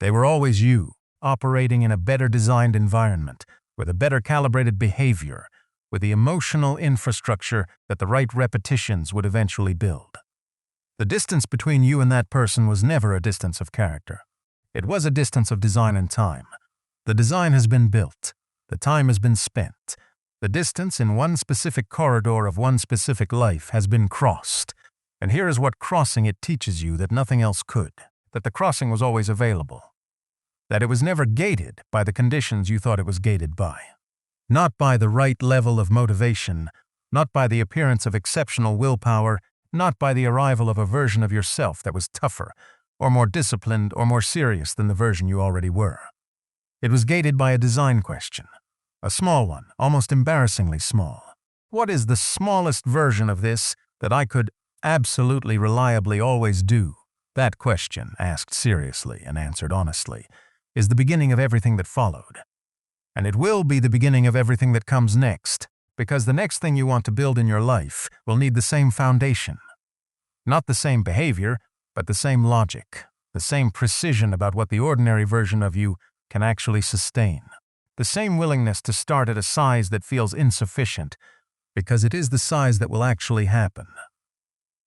They were always you, operating in a better designed environment, with a better calibrated behavior, with the emotional infrastructure that the right repetitions would eventually build. The distance between you and that person was never a distance of character. It was a distance of design and time. The design has been built. The time has been spent. The distance in one specific corridor of one specific life has been crossed. And here is what crossing it teaches you that nothing else could, that the crossing was always available, that it was never gated by the conditions you thought it was gated by. Not by the right level of motivation, not by the appearance of exceptional willpower, not by the arrival of a version of yourself that was tougher, or more disciplined, or more serious than the version you already were. It was gated by a design question, a small one, almost embarrassingly small. What is the smallest version of this that I could absolutely reliably always do? That question, asked seriously and answered honestly, is the beginning of everything that followed. And it will be the beginning of everything that comes next, because the next thing you want to build in your life will need the same foundation. Not the same behavior, but the same logic, the same precision about what the ordinary version of you can actually sustain. The same willingness to start at a size that feels insufficient, because it is the size that will actually happen.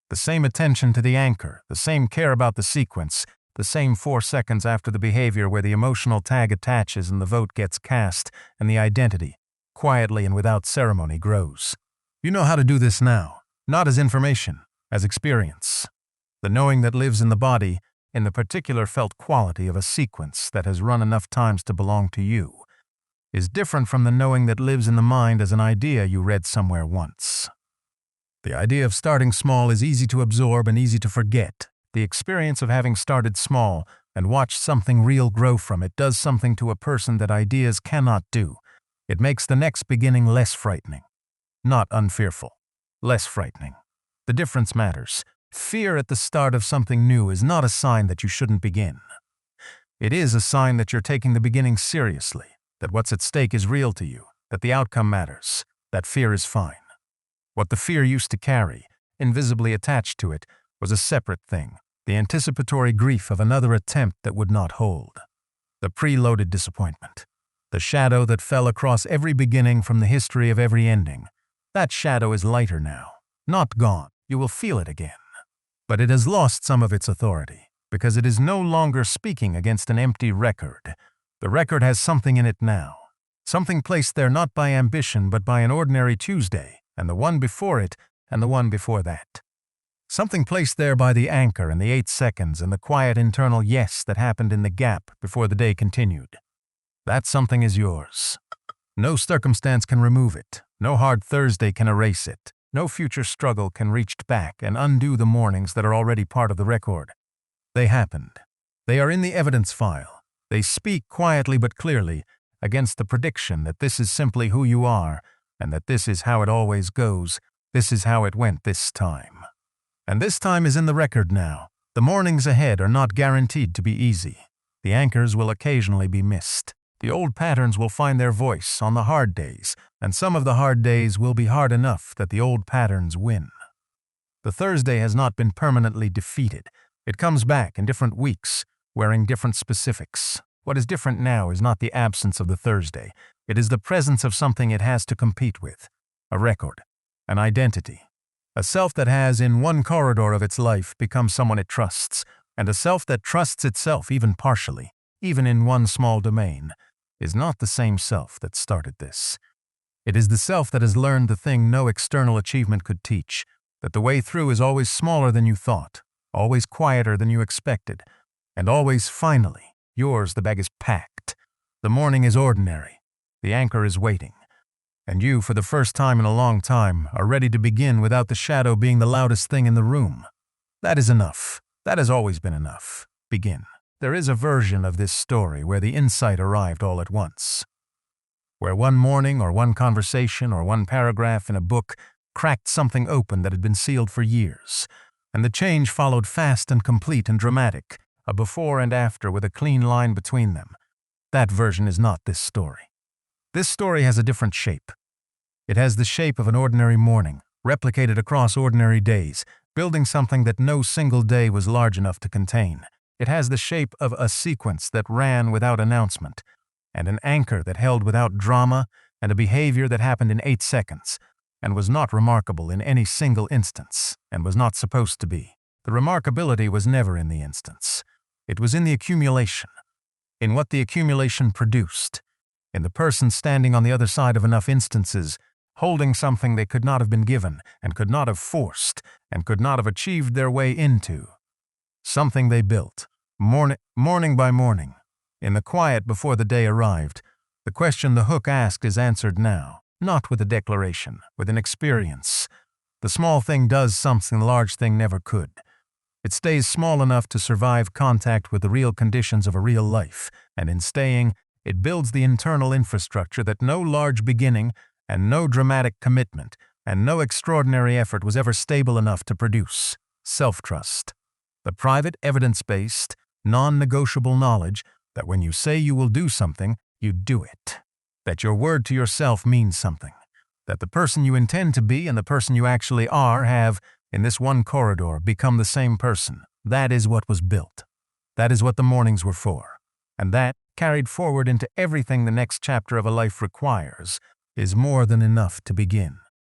The same attention to the anchor, the same care about the sequence, the same 4 seconds after the behavior where the emotional tag attaches and the vote gets cast and the identity, quietly and without ceremony, grows. You know how to do this now, not as information, as experience. The knowing that lives in the body, in the particular felt quality of a sequence that has run enough times to belong to you, is different from the knowing that lives in the mind as an idea you read somewhere once. The idea of starting small is easy to absorb and easy to forget. The experience of having started small and watched something real grow from it does something to a person that ideas cannot do. It makes the next beginning less frightening. Not unfearful. Less frightening. The difference matters. Fear at the start of something new is not a sign that you shouldn't begin. It is a sign that you're taking the beginning seriously, that what's at stake is real to you, that the outcome matters, that fear is fine. What the fear used to carry, invisibly attached to it, was a separate thing, the anticipatory grief of another attempt that would not hold. The preloaded disappointment. The shadow that fell across every beginning from the history of every ending. That shadow is lighter now. Not gone. You will feel it again. But it has lost some of its authority, because it is no longer speaking against an empty record, The record has something in it now. Something placed there not by ambition but by an ordinary Tuesday, and the one before it, and the one before that. Something placed there by the anchor and the 8 seconds and the quiet internal yes that happened in the gap before the day continued. That something is yours. No circumstance can remove it. No hard Thursday can erase it. No future struggle can reach back and undo the mornings that are already part of the record. They happened. They are in the evidence file. They speak quietly but clearly against the prediction that this is simply who you are and that this is how it always goes. This is how it went this time. And this time is in the record now. The mornings ahead are not guaranteed to be easy. The anchors will occasionally be missed. The old patterns will find their voice on the hard days, and some of the hard days will be hard enough that the old patterns win. The Thursday has not been permanently defeated. It comes back in different weeks, wearing different specifics. What is different now is not the absence of the Thursday. It is the presence of something it has to compete with. A record. An identity. A self that has, in one corridor of its life, become someone it trusts, and a self that trusts itself even partially, even in one small domain, is not the same self that started this. It is the self that has learned the thing no external achievement could teach, that the way through is always smaller than you thought, always quieter than you expected, and always, finally, yours. The bag is packed. The morning is ordinary. The anchor is waiting. And you, for the first time in a long time, are ready to begin without the shadow being the loudest thing in the room. That is enough. That has always been enough. Begin. There is a version of this story where the insight arrived all at once. Where one morning or one conversation or one paragraph in a book cracked something open that had been sealed for years, and the change followed fast and complete and dramatic, a before and after with a clean line between them. That version is not this story. This story has a different shape. It has the shape of an ordinary morning, replicated across ordinary days, building something that no single day was large enough to contain. It has the shape of a sequence that ran without announcement, and an anchor that held without drama, and a behavior that happened in 8 seconds, and was not remarkable in any single instance, and was not supposed to be. The remarkability was never in the instance. It was in the accumulation, in what the accumulation produced, in the person standing on the other side of enough instances, holding something they could not have been given, and could not have forced, and could not have achieved their way into. Something they built, morning by morning, in the quiet before the day arrived. The question the hook asked is answered now, not with a declaration, with an experience. The small thing does something the large thing never could. It stays small enough to survive contact with the real conditions of a real life, and in staying, it builds the internal infrastructure that no large beginning and no dramatic commitment and no extraordinary effort was ever stable enough to produce. Self-trust. The private, evidence-based, non-negotiable knowledge that when you say you will do something, you do it. That your word to yourself means something. That the person you intend to be and the person you actually are have, in this one corridor, become the same person. That is what was built. That is what the mornings were for. And that, carried forward into everything the next chapter of a life requires, is more than enough to begin.